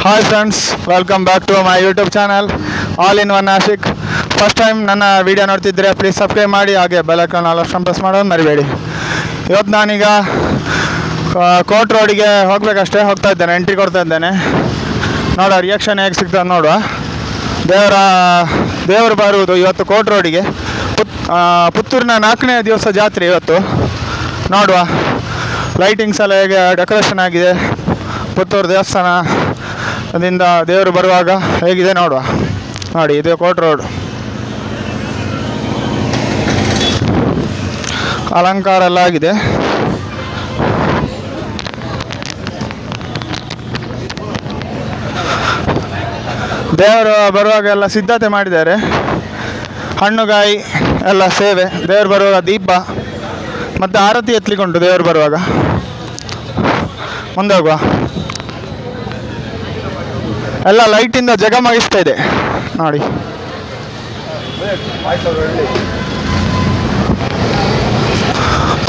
Hi friends, welcome back to my YouTube channel all in one Ashik. First time ನನ್ನ video ನೋಡ್ತಿದ್ದರೆ please subscribe ಮಾಡಿ, ಹಾಗೆ bell icon all option press ಮಾಡೋದು ಮರಿಬೇಡಿ. ಇವತ್ತು ನಾನೀಗ ಕೋರ್ಟ್ ರೋಡಿಗೆ ಹೋಗಬೇಕಷ್ಟೇ, ಹೋಗ್ತಾ ಇದ್ದೇನೆ, ಎಂಟ್ರಿ ಕೊಡ್ತಾ ಇದ್ದೇನೆ. ನೋಡೋ ರಿಯಾಕ್ಷನ್ ಹೇಗೆ ಸಿಗ್ತದೆ ನೋಡುವ. ದೇವರು ಬರುವುದು ಇವತ್ತು ಕೋರ್ಟ್ ರೋಡಿಗೆ. ಪುತ್ತೂರಿನ 4ನೇ ದಿವಸ ಜಾತ್ರೆ ಇವತ್ತು. ನೋಡುವ ಲೈಟಿಂಗ್ಸ್ ಎಲ್ಲ ಹೇಗೆ ಡೆಕೋರೇಷನ್ ಆಗಿದೆ. ಪುತ್ತೂರು ದೇವಸ್ಥಾನದಿಂದ ದೇವರು ಬರುವಾಗ ಹೇಗಿದೆ ನೋಡುವ. ನೋಡಿ, ಇದು ಕೋರ್ಟ್ ರೋಡ್. ಅಲಂಕಾರ ಎಲ್ಲ ಆಗಿದೆ. ದೇವರು ಬರುವಾಗ ಎಲ್ಲ ಸಿದ್ಧತೆ ಮಾಡಿದ್ದಾರೆ. ಹಣ್ಣುಗಾಯಿ ಎಲ್ಲ ಸೇವೆ, ದೇವರು ಬರುವಾಗ ದೀಪ ಮತ್ತು ಆರತಿ ಎತ್ತಲಿಕ್ಕುಂಟು ದೇವರು ಬರುವಾಗ. ಮುಂದೆ ಹೋಗುವ. ಎಲ್ಲ ಲೈಟಿಂದ ಜಗಮಗಿಸ್ತಾ ಇದೆ ನೋಡಿ.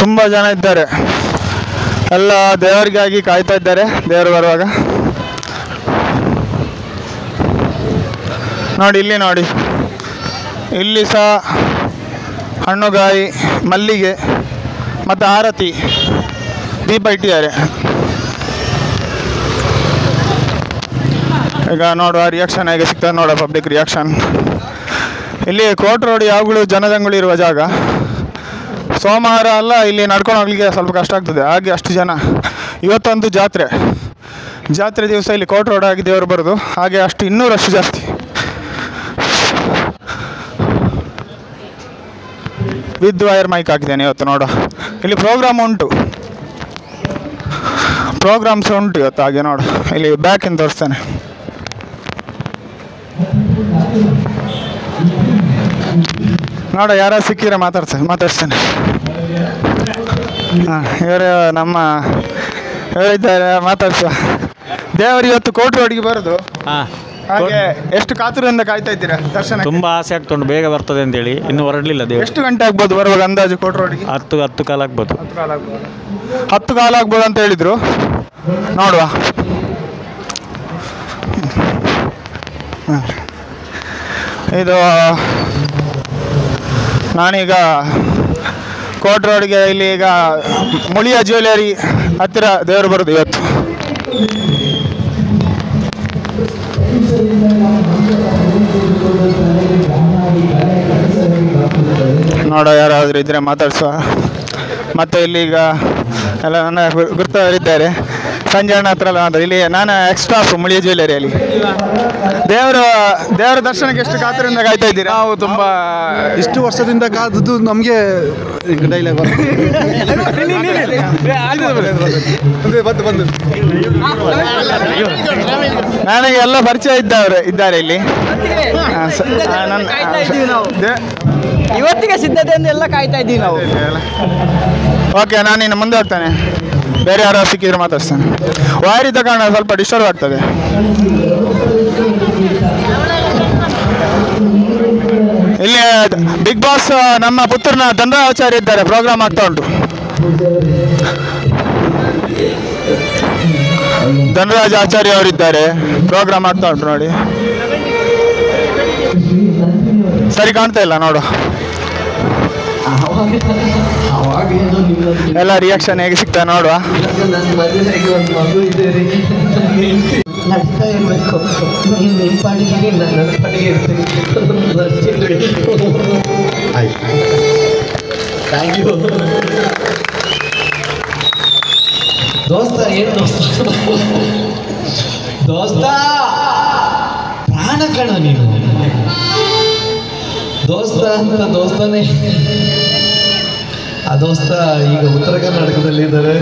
ತುಂಬ ಜನ ಇದ್ದಾರೆ, ಎಲ್ಲ ದೇವರಿಗಾಗಿ ಕಾಯ್ತಾ ಇದ್ದಾರೆ ದೇವರು ಬರುವಾಗ. ನೋಡಿ, ಇಲ್ಲಿ ನೋಡಿ, ಇಲ್ಲಿ ಸಹ ಹಣ್ಣುಗಾಯಿ, ಮಲ್ಲಿಗೆ ಮತ್ತು ಆರತಿ ದೀಪ ಇಟ್ಟಿದ್ದಾರೆ. ಈಗ ನೋಡುವ ರಿಯಾಕ್ಷನ್ ಹೇಗೆ ಸಿಗ್ತದೆ ನೋಡುವ, ಪಬ್ಲಿಕ್ ರಿಯಾಕ್ಷನ್. ಇಲ್ಲಿ ಕೋರ್ಟ್ ರೋಡ್ ಯಾವಾಗಲೂ ಜನಜಂಗುಳಿ ಇರುವ ಜಾಗ. ಸೋಮವಾರ ಅಲ್ಲ, ಇಲ್ಲಿ ನಡ್ಕೊಂಡು ಹೋಗ್ಲಿಕ್ಕೆ ಸ್ವಲ್ಪ ಕಷ್ಟ ಆಗ್ತದೆ, ಹಾಗೆ ಅಷ್ಟು ಜನ. ಇವತ್ತೊಂದು ಜಾತ್ರೆ ದಿವಸ ಇಲ್ಲಿ ಕೋರ್ಟ್ ರೋಡ್ ಆಗಿ ದೇವರು ಬರೋದು, ಹಾಗೆ ಅಷ್ಟು ಇನ್ನೂ ರಶ್ ಜಾಸ್ತಿ. ವಿದ್ ವೈರ್ ಮೈಕ್ ಹಾಕಿದ್ದೇನೆ ಇವತ್ತು. ನೋಡುವ, ಇಲ್ಲಿ ಪ್ರೋಗ್ರಾಮ್ಸ್ ಉಂಟು ಇವತ್ತು. ಹಾಗೆ ನೋಡು, ಇಲ್ಲಿ ಬ್ಯಾಕಿಂದ ತೋರಿಸ್ತೇನೆ. ನೋಡ, ಯಾರು ಸಿಕ್ಕಿರ ಮಾತಾಡ್ಸ್ತೇನೆ. ಹಾಂ, ಇವರಿದ್ದಾರೆ, ಮಾತಾಡ್ಸುವ. ದೇವರು ಇವತ್ತು ಕೋರ್ಟ್ ರೋಡಿಗೆ ಬರೋದು. ಹಾಗೆ ಎಷ್ಟು ಕಾತುರದಿಂದ ಕಾಯ್ತಾ ಇದ್ದೀರಾ ದರ್ಶನ? ತುಂಬಾ ಆಸೆ ಆಗ್ತುಂಟು, ಬೇಗ ಬರ್ತದೆ ಅಂತೇಳಿ. ಇನ್ನೂ ಹೊರಡಲಿಲ್ಲ ದೇವರು. ಎಷ್ಟು ಗಂಟೆ ಆಗ್ಬೋದು ಬರುವಾಗ ಅಂದಾಜು ಕೋರ್ಟ್ ರೋಡಿಗೆ? 10 ಕಾಲ ಆಗ್ಬೋದು. 10 ಕಾಲ ಆಗ್ಬೋದು ಅಂತ ಹೇಳಿದ್ರು. ನೋಡುವ. ಇದು ನಾನೀಗ ಕೋರ್ಟ್ ರೋಡ್ಗೆ, ಇಲ್ಲಿ ಈಗ ಮುಳಿಯ ಜ್ಯುವೆಲರಿ ಹತ್ತಿರ ದೇವರು ಬರೋದು ಇವತ್ತು. ನೋಡೋ, ಯಾರಾದರೂ ಇದ್ರೆ ಮಾತಾಡಿಸುವ. ಮತ್ತು ಇಲ್ಲಿಗ ಎಲ್ಲ ನನ್ನ ಗುರ್ತವರಿದ್ದಾರೆ. ಸಂಜೆ ಅಣ್ಣ ಹತ್ರ ಎಲ್ಲ ಮಾತಾಡಿ. ಇಲ್ಲಿ ನಾನು ಎಕ್ಸ್ಟ್ರಾಫ್ ಮುಳಿಯ ಜ್ಯುವೆಲರಿಯಲ್ಲಿ. ದೇವರ ದರ್ಶನಕ್ಕೆ ಎಷ್ಟು ಕಾತುರದಿಂದ ಕಾಯ್ತಾ ಇದ್ದೀರಾ? ನಾವು ತುಂಬ ಇಷ್ಟು ವರ್ಷದಿಂದ ಕಾದದ್ದು ನಮಗೆ ಡೈಲಾಗ್ ನನಗೆ ಎಲ್ಲ ಪರಿಚಯ ಇದ್ದಾರೆ ಇಲ್ಲಿ. ಇವತ್ತಿಗೆ ಸಿದ್ಧತೆಯಿಂದ ಎಲ್ಲ ಕಾಯ್ತಾ ಇದ್ದೀವಿ ನಾವು. ಓಕೆ, ನಾನು ಇನ್ನು ಮುಂದೆ ಹೋಗ್ತಾನೆ. ಬೇರೆ ಯಾರು ಸಿಕ್ಕಿದ್ರೆ ಮಾತಾಡ್ತಾನೆ. ವಾರಿದ್ದ ಕಾರಣ ಸ್ವಲ್ಪ ಡಿಸ್ಟರ್ಬ್ ಆಗ್ತದೆ. ಇಲ್ಲಿ ಬಿಗ್ ಬಾಸ್ ನಮ್ಮ ಪುತ್ತೂರಿನ ಧನರಾಜಾಚಾರ್ಯ ಇದ್ದಾರೆ, ಪ್ರೋಗ್ರಾಮ್ ಆಗ್ತಾ ಉಂಟು. ಧನರಾಜ ಆಚಾರ್ಯ ಅವರಿದ್ದಾರೆ, ಪ್ರೋಗ್ರಾಮ್ ಆಗ್ತಾ ಉಂಟು ನೋಡಿ. ಸರಿ ಕಾಣ್ತಾ ಇಲ್ಲ ನೋಡು. ಎಲ್ಲ ರಿಯಾಕ್ಷನ್ ಹೇಗೆ ಸಿಗ್ತಾ ನೋಡುವ. ನಡ್ತಾ ಇರಬೇಕು, ನಿಮ್ಮ ಪಾಡಿಗೆ ನನ್ನ ಪಾಡಿಗೆ ಇರ್ತೀನಿ. ಥ್ಯಾಂಕ್ ಯು ದೋಸ್ತ. ಏನು ದೋಸ್ತ ಪ್ರಾಣ ಕಣ ನೀನು. ದೋಸ್ತ ಅಂತ ದೋಸ್ತನೇ. ಆ ದೋಸ್ತ ಈಗ ಉತ್ತರ ಕರ್ನಾಟಕದಲ್ಲಿ ಇದ್ದಾರೆ.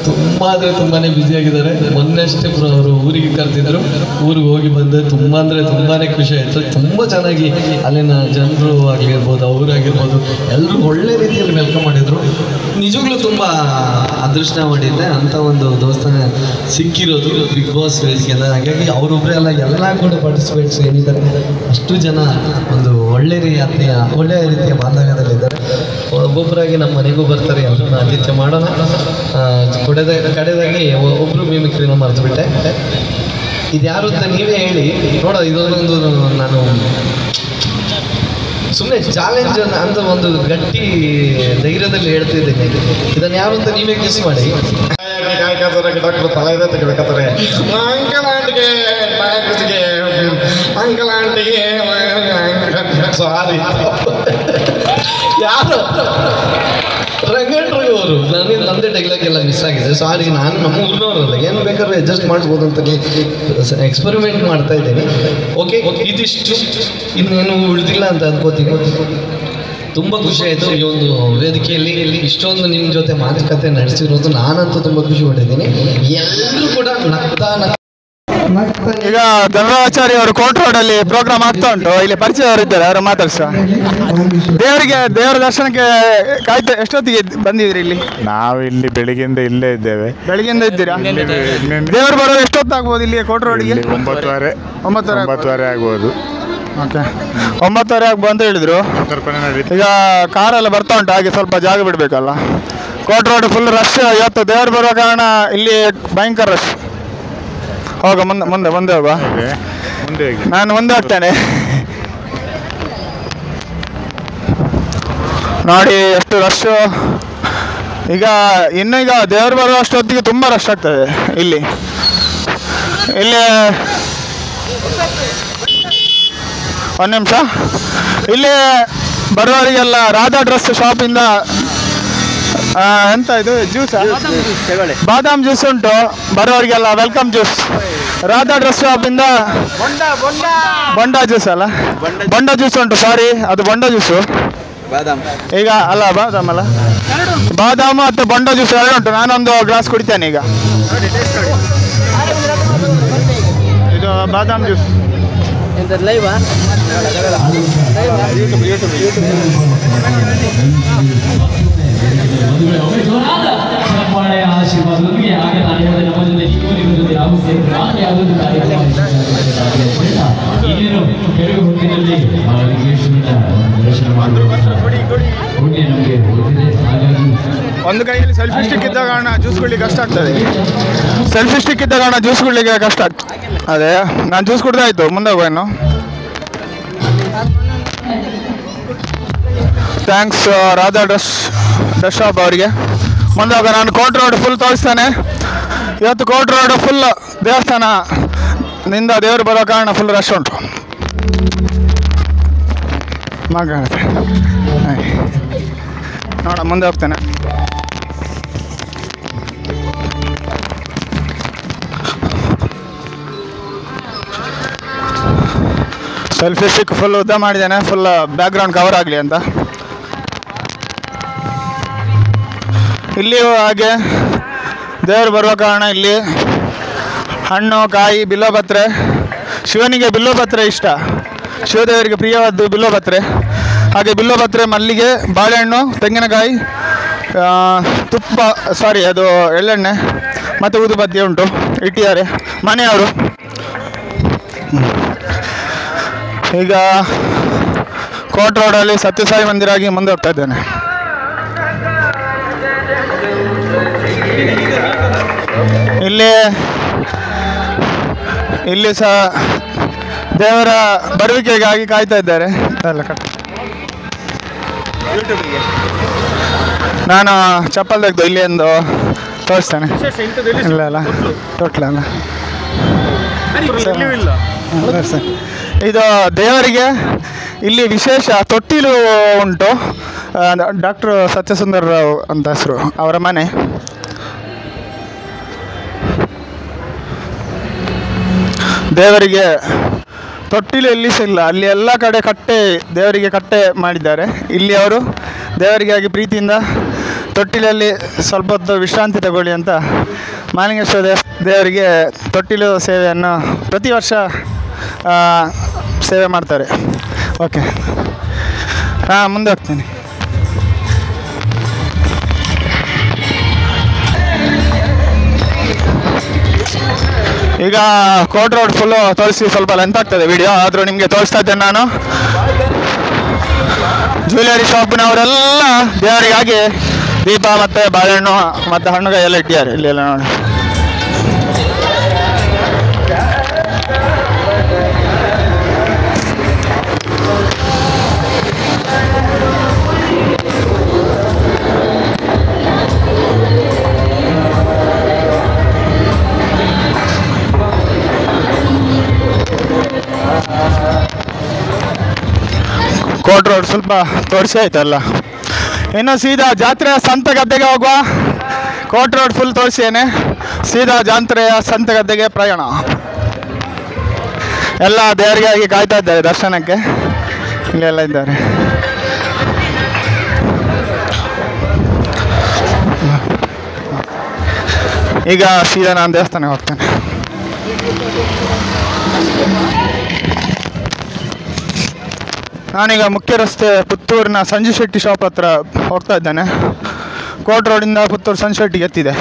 ತುಂಬ ಅಂದರೆ ತುಂಬಾ ಬ್ಯುಸಿಯಾಗಿದ್ದಾರೆ. ಮೊನ್ನೆಷ್ಟೇ ಅವರು ಊರಿಗೆ ಕರೆದಿದ್ರು, ಊರಿಗೆ ಹೋಗಿ ಬಂದೆ. ತುಂಬ ಅಂದರೆ ತುಂಬಾ ಖುಷಿ ಆಯಿತು. ತುಂಬ ಚೆನ್ನಾಗಿ ಅಲ್ಲಿನ ಜನರು ಆಗಿರ್ಬೋದು, ಅವರಾಗಿರ್ಬೋದು, ಎಲ್ಲರೂ ಒಳ್ಳೆ ರೀತಿಯಲ್ಲಿ ವೆಲ್ಕಮ್ ಮಾಡಿದರು. ನಿಜವಾಗ್ಲೂ ತುಂಬ ಅದೃಷ್ಟ ಮಾಡಿದ್ದೆ ಅಂತ ಒಂದು ದೋಸ್ತನ ಸಿಕ್ಕಿರೋದು ಬಿಗ್ ಬಾಸ್ ವೇದಿಕೆಯಿಂದ. ಹಾಗಾಗಿ ಅವರೊಬ್ಬರೇ ಅಲ್ಲ, ಎಲ್ಲ ಕೂಡ ಪಾರ್ಟಿಸಿಪೇಟ್ಸ್ ಏನಿದ್ದಾರೆ ಅಷ್ಟು ಜನ ಒಂದು ಒಳ್ಳೆಯ ರೀತಿಯ ಬಾಂಧವ್ಯದಲ್ಲಿದ್ದಾರೆ. ಒಬ್ಬೊಬ್ಬರಾಗಿ ನಮ್ಮ ಮನೆಗೂ ಬರ್ತಾರೆ, ಎಲ್ಲರನ್ನ ಆತಿಥ್ಯ ಮಾಡೋಣ. ಕಡೆದಾಗಿ ಒಬ್ಬರು ಮಿಮಿಕ್ರಿನ ಮರೆತು ಬಿಟ್ಟೆ. ಇದು ಯಾರು ಅಂತ ನೀವೇ ಹೇಳಿ ನೋಡ. ಇದೊಂದು ನಾನು ಸುಮ್ಮನೆ ಚಾಲೆಂಜ್ ಅಂತ ಒಂದು ಗಟ್ಟಿ ಧೈರ್ಯದಲ್ಲಿ ಹೇಳ್ತಿದ್ದೇನೆ. ಇದನ್ನು ಯಾರು ಅಂತ ನೀವೇ ಗೆಸ್ ಮಾಡಿ. ಡಾಕ್ಟರ್ ತಲೆ ತೆಗಿಬೇಕಾದ್ರೆ ಅಂಕಲ್ ಆಂಟಿಗೆ ಅಂಕಲ್ ಆಂಟಿಗೆ ಸಾರಿ ಯಾರು ರಂಗಣ್ರು ಅವರು. ನಂದೇ ಡೈಲಾಗ್ ಎಲ್ಲ ಮಿಸ್ ಆಗಿದೆ, ಸಾರಿ. ನಾನು ನಮ್ಮ ಊರಿನವರಲ್ಲ, ಏನು ಬೇಕಾದ್ರೂ ಅಡ್ಜಸ್ಟ್ ಮಾಡ್ಬೋದು ಅಂತ ಎಕ್ಸ್ಪೆರಿಮೆಂಟ್ ಮಾಡ್ತಾ ಇದ್ದೀನಿ. ಓಕೆ, ಇದಿಷ್ಟು, ಇನ್ನೇನು ಉಳಿದಿಲ್ಲ ಅಂತ ಅನ್ಕೋತೀನಿ. ತುಂಬ ಖುಷಿ ಆಯಿತು ಈ ಒಂದು ವೇದಿಕೆಯಲ್ಲಿ ಇಷ್ಟೊಂದು ನಿಮ್ಮ ಜೊತೆ ಮಾತುಕತೆ ನಡೆಸಿರೋದು. ನಾನಂತೂ ತುಂಬ ಖುಷಿ ಪಟ್ಟಿದ್ದೀನಿ. ಎಲ್ಲರೂ ಕೂಡ ನಗ್ತಾ ಈಗ ಧನರಾಚಾರ್ಯ ಅವರು ಕೋರ್ಟ್ ರೋಡ್ ಅಲ್ಲಿ ಪ್ರೋಗ್ರಾಮ್ ಆಗ್ತಾ ಉಂಟು. ಇಲ್ಲಿ ಪರಿಚಯ ಅವರು ಇದ್ದಾರೆ, ಅವರು ಮಾತಾಡ್ಸ. ದೇವರ ದರ್ಶನಕ್ಕೆ ಕಾಯ್ತಾ ಎಷ್ಟೊತ್ತಿಗೆ ಬಂದಿದ್ರಿ ಇಲ್ಲಿ? ನಾವು ಇಲ್ಲಿ ಬೆಳಿಗ್ಗೆಯಿಂದ ಇಲ್ಲೇ ಇದ್ದೇವೆ. ಬೆಳಿಗ್ಗೆಯಿಂದ ಇದ್ದೀರಾ? ದೇವರು ಬರೋ ಎಷ್ಟೊತ್ತಾಗ್ಬೋದು ಇಲ್ಲಿ ಕೋರ್ಟ್ ರೋಡ್ಗೆ? 9:30 ಆಗ್ಬೋದು. ಓಕೆ, 9:30 ಆಗ್ಬೋದು ಅಂತ ಹೇಳಿದ್ರು. ಈಗ ಕಾರೆಲ್ಲ ಬರ್ತಾ ಉಂಟು, ಹಾಗೆ ಸ್ವಲ್ಪ ಜಾಗ ಬಿಡಬೇಕಲ್ಲ. Court road full rush. ಇವತ್ತು ದೇವರು ಬರೋ ಕಾರಣ ಇಲ್ಲಿ ಭಯಂಕರ ರಶ್. ಹೋಗ ಮುಂದೆ ಹೋಗುವ. ನಾನು ಮುಂದೆ ಹೋಗ್ತೇನೆ. ನೋಡಿ ಎಷ್ಟು ರಶ್. ಈಗ ದೇವರು ಬರೋ ಅಷ್ಟೊತ್ತಿಗೆ ತುಂಬ ರಶ್ ಆಗ್ತದೆ ಇಲ್ಲಿ. ಒಂದು ನಿಮಿಷ. ಇಲ್ಲಿ ಬರುವವರಿಗೆಲ್ಲ ರಾಧಾ ಡ್ರೆಸ್ ಶಾಪಿಂದ ಎಂತ ಇದು ಜ್ಯೂಸ್, ಬಾದಾಮ್ ಜ್ಯೂಸ್ ಉಂಟು ಬರೋರಿಗೆಲ್ಲ. Welcome juice. ರಾಧಾ ಡ್ರೆಸ್ ಶಾಪಿಂದ ಬೊಂಡಾ ಜ್ಯೂಸ್ ಅಲ್ಲ, ಬೊಂಡಾ ಜ್ಯೂಸ್ ಉಂಟು. ಸಾರಿ, ಅದು ಬೊಂಡಾ ಜ್ಯೂಸು. ಈಗ ಅಲ್ಲ, ಬಾದಾಮ್ ಅಲ್ಲ, ಬಾದಾಮ್ ಮತ್ತು ಬೊಂಡಾ ಜ್ಯೂಸ್ ಎರಡು ಉಂಟು. ನಾನೊಂದು ಗ್ಲಾಸ್ ಕುಡಿತೇನೆ ಈಗ. ಇದು ಬಾದಾಮ್ ಜ್ಯೂಸ್. ಚಪ್ಪಾಳೆಯ ಆಶೀರ್ವಾದದೊಂದಿಗೆ ಹಾಗೆ ನಾನು ಹೇಳಿದ ನಮ್ಮ ಜೊತೆ ನಿಮ್ಮ ಜೊತೆ ನಾವು ಸೇರಿ ನಾನು ಯಾವುದೊಂದು ಕಾರ್ಯಕ್ರಮ ಇನ್ನೇನು ಕೆಳಗೆ ಹೊತ್ತಿನಲ್ಲಿ ದರ್ಶನ ಮಾಡುವಂಥ ಪುಣ್ಯ ನಮಗೆ ಹೋಗಿದೆ. ಹಾಗಾಗಿ ಒಂದು ಕೈಯಲ್ಲಿ ಸೆಲ್ಫಿ ಸ್ಟಿಕ್ ಇದ್ದ ಕಾರಣ ಜ್ಯೂಸ್ ಕುಡ್ಲಿಕ್ಕೆ ಕಷ್ಟ ಆಗ್ತದೆ. ಸೆಲ್ಫಿ ಸ್ಟಿಕ್ ಇದ್ದ ಕಾರಣ ಜ್ಯೂಸ್ ಕುಡ್ಲಿಕ್ಕೆ ಕಷ್ಟ ಆಗ್ತದೆ. ಅದೇ ನಾನು ಜ್ಯೂಸ್ ಕುಡ್ದಾಯ್ತು. ಮುಂದೆ ಹೋಗುವೇನು. ಥ್ಯಾಂಕ್ಸ್ ರಾಧಾ ಡ್ರೆಸ್ ಶಾಪ್ ಅವರಿಗೆ. ಮುಂದೆ ಹೋಗ. ನಾನು ಕೋರ್ಟ್ ರೋಡ್ ಫುಲ್ ತೋರಿಸ್ತೇನೆ. ಇವತ್ತು ಕೋರ್ಟ್ ರೋಡ್ ಫುಲ್ ದೇವಸ್ಥಾನದಿಂದ ದೇವರು ಬರೋ ಕಾರಣ ಫುಲ್ ರಶ್ ಉಂಟು. ನೋಡ, ಮುಂದೆ ಹೋಗ್ತೇನೆ. ಸೆಲ್ಫಿ ಸ್ಟಿಕ್ ಫುಲ್ ಉದ್ದ ಮಾಡಿದ್ದೇನೆ, ಫುಲ್ ಬ್ಯಾಕ್ಗ್ರೌಂಡ್ ಕವರ್ ಆಗಲಿ ಅಂತ. ಇಲ್ಲಿಯೂ ಹಾಗೆ ದೇವರು ಬರುವ ಕಾರಣ ಇಲ್ಲಿ ಹಣ್ಣು, ಕಾಯಿ, ಬಿಲ್ಲೋಪತ್ರೆ. ಶಿವನಿಗೆ ಬಿಲ್ಲೋಪತ್ರೆ ಇಷ್ಟ. ಶಿವದೇವರಿಗೆ ಪ್ರಿಯವಾದ್ದು ಬಿಲ್ಲೋಪತ್ರೆ. ಹಾಗೆ ಬಿಲ್ಲೋಪತ್ರೆ, ಮಲ್ಲಿಗೆ, ಬಾಳೆಹಣ್ಣು, ತೆಂಗಿನಕಾಯಿ, ತುಪ್ಪ, ಸಾರಿ ಅದು ಎಳ್ಳೆಣ್ಣೆ ಮತ್ತು ಊದುಬತ್ತಿ ಉಂಟು, ಇಟ್ಟಿದ್ದಾರೆ ಮನೆಯವರು. ಈಗ ಕೋರ್ಟ್ ರೋಡಲ್ಲಿ ಸತ್ಯಸಾಯಿ ಮಂದಿರ ಆಗಿ ಮುಂದೆ ಹೋಗ್ತಾ ಇದ್ದೇನೆ. ಇಲ್ಲಿ ಸಹ ದೇವರ ಬರುವಿಕೆಗಾಗಿ ಕಾಯ್ತಾ ಇದ್ದಾರೆ. ನಾನು ಚಪ್ಪಲ್ ತೆಗೆದು ಇಲ್ಲಿ ಒಂದು ತೋರಿಸ್ತೇನೆ. ಇಲ್ಲ ಅಲ್ಲ, ತೊಟ್ಲಲ್ಲ. ಇದು ದೇವರಿಗೆ ಇಲ್ಲಿ ವಿಶೇಷ ತೊಟ್ಟಿಲು ಉಂಟು. ಡಾಕ್ಟರ್ ಸತ್ಯಸುಂದರ್ ರಾವ್ ಅಂತ ಹೆಸರು ಅವರ ಮನೆ. ದೇವರಿಗೆ ತೊಟ್ಟಿಲು ಎಲ್ಲಿ ಸಹ ಇಲ್ಲ. ಅಲ್ಲಿ ಎಲ್ಲ ಕಡೆ ಕಟ್ಟೆ, ದೇವರಿಗೆ ಕಟ್ಟೆ ಮಾಡಿದ್ದಾರೆ. ಇಲ್ಲಿ ಅವರು ದೇವರಿಗಾಗಿ ಪ್ರೀತಿಯಿಂದ ತೊಟ್ಟಿಲಲ್ಲಿ ಸ್ವಲ್ಪ ಹೊತ್ತು ವಿಶ್ರಾಂತಿ ತಗೊಳ್ಳಿ ಅಂತ ಮಾಲಿಂಗೇಶ್ವರ ದೇವರಿಗೆ ತೊಟ್ಟಿಲು ಸೇವೆಯನ್ನು ಪ್ರತಿ ವರ್ಷ ಸೇವೆ ಮಾಡ್ತಾರೆ. ಓಕೆ, ಮುಂದೆ ಹೋಗ್ತೀನಿ. ಈಗ ಕೋರ್ಟ್ ರೋಡ್ ಫುಲ್ಲು ತೋರಿಸಿ ಸ್ವಲ್ಪ ಲೆಂತ್ ಆಗ್ತದೆ ವಿಡಿಯೋ, ಆದರೂ ನಿಮಗೆ ತೋರಿಸ್ತಾ ಇದ್ದೇನೆ ನಾನು. ಜ್ಯುವೆಲರಿ ಶಾಪಿನವರೆಲ್ಲ ದೇವರಿಗಾಗಿ ದೀಪ ಮತ್ತು ಬಾಳೆಹಣ್ಣು ಮತ್ತು ಹಣ್ಣುಗಾಯಿ ಎಲ್ಲ ಇಟ್ಟಿದ್ದಾರೆ. ಇಲ್ಲೆಲ್ಲ ನೋಡಿ. ಕೋಟ್ ರೋಡ್ ಸ್ವಲ್ಪ ತೋರಿಸಿ ಆಯ್ತಲ್ಲ. ಇನ್ನು ಸೀದಾ ಜಾತ್ರೆಯ ಸಂತೆಗದ್ದೆಗೆ ಹೋಗುವ. ಕೋಟ್ ರೋಡ್ ಫುಲ್ ತೋರಿಸಿದ್ದೇನೆ, ಸೀದಾ ಜಾತ್ರೆಯ ಸಂತೆಗದ್ದೆಗೆ ಪ್ರಯಾಣ. ಎಲ್ಲ ದೇವರಿಗಾಗಿ ಕಾಯ್ತಾ ಇದ್ದಾರೆ ದರ್ಶನಕ್ಕೆ, ಇಲ್ಲೆಲ್ಲ ಇದ್ದಾರೆ. ಈಗ ಸೀದಾ ನಾನು ದೇವಸ್ಥಾನಕ್ಕೆ ಹೋಗ್ತೇನೆ. ನಾನೀಗ ಮುಖ್ಯ ರಸ್ತೆ ಪುತ್ತೂರಿನ ಸಂಜು ಶೆಟ್ಟಿ ಶಾಪ್ ಹತ್ರ ಹೋಗ್ತಾ ಇದ್ದೇನೆ. ಕೋಟ್ ರೋಡಿಂದ ಪುತ್ತೂರು ಸಂಜು ಶೆಟ್ಟಿಗೆ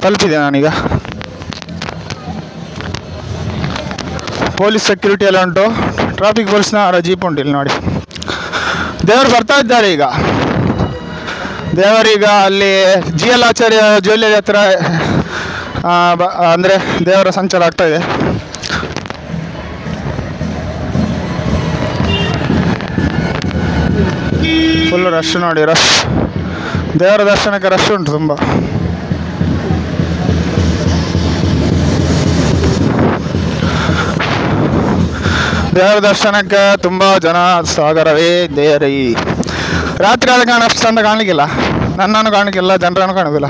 ತಲುಪಿದೆ ನಾನೀಗ. ಪೊಲೀಸ್ ಸೆಕ್ಯೂರಿಟಿ ಎಲ್ಲ ಉಂಟು, ಟ್ರಾಫಿಕ್ ಪೊಲೀಸ್ನ ಜೀಪ್ ಉಂಟು ಇಲ್ಲಿ ನೋಡಿ. ದೇವರು ಬರ್ತಾ ಇದ್ದಾರೆ ಈಗ. ದೇವರೀಗ ಅಲ್ಲಿ GL ಆಚಾರ್ಯ ಜ್ಯುವೆಲ್ಲರಿ ಹತ್ರ ಅಂದರೆ ದೇವರ ಸಂಚಾರ ಆಗ್ತಾ ಇದೆ. ಫುಲ್ ರಶ್ ನೋಡಿ, ರಶ್. ದೇವರ ದರ್ಶನಕ್ಕೆ ರಶ್ ಉಂಟು ತುಂಬ. ದೇವರ ದರ್ಶನಕ್ಕೆ ತುಂಬ ಜನ ಸಾಗರವೇ ದೇವರೇ. ರಾತ್ರಿ ಆದ ಕಾರಣ ಅಷ್ಟು ಚಂದ ಕಾಣಲಿಕ್ಕಿಲ್ಲ, ನನ್ನನ್ನು ಕಾಣಲಿಕ್ಕಿಲ್ಲ, ಜನರನ್ನು ಕಾಣೋದಿಲ್ಲ.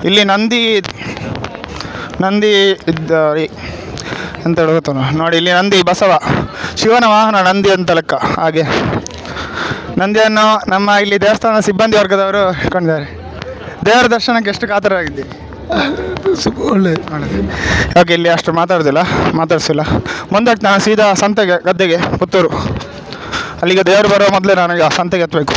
ಇಲ್ಲಿ ನಂದಿ ಇದ್ದಾರೆ ಅಂತ ಹೇಳ್ಬೋದು ನೋಡಿ. ಇಲ್ಲಿ ನಂದಿ ಬಸವ, ಶಿವನ ವಾಹನ ನಂದಿ ಅಂತ ಲೆಕ್ಕ. ಹಾಗೆ ನಂದಿಯನ್ನು ನಮ್ಮ ಇಲ್ಲಿ ದೇವಸ್ಥಾನದ ಸಿಬ್ಬಂದಿ ವರ್ಗದವರು ಇಟ್ಕೊಂಡಿದ್ದಾರೆ. ದೇವರ ದರ್ಶನಕ್ಕೆ ಎಷ್ಟು ಕಾತರವಾಗಿದ್ದೀವಿ. ಒಳ್ಳೆ ಯಾಕೆ ಇಲ್ಲಿ ಅಷ್ಟು ಮಾತಾಡಿಸಿಲ್ಲ. ಮುಂದೆ ನಾನು ಸೀದಾ ಸಂತೆಗೆ ಗದ್ದೆಗೆ ಪುತ್ತೂರು. ಅಲ್ಲಿಗೆ ದೇವರು ಬರೋ ಮೊದಲೇ ನನಗೆ ಆ ಸಂತೆಗೆ ಎತ್ತಬೇಕು.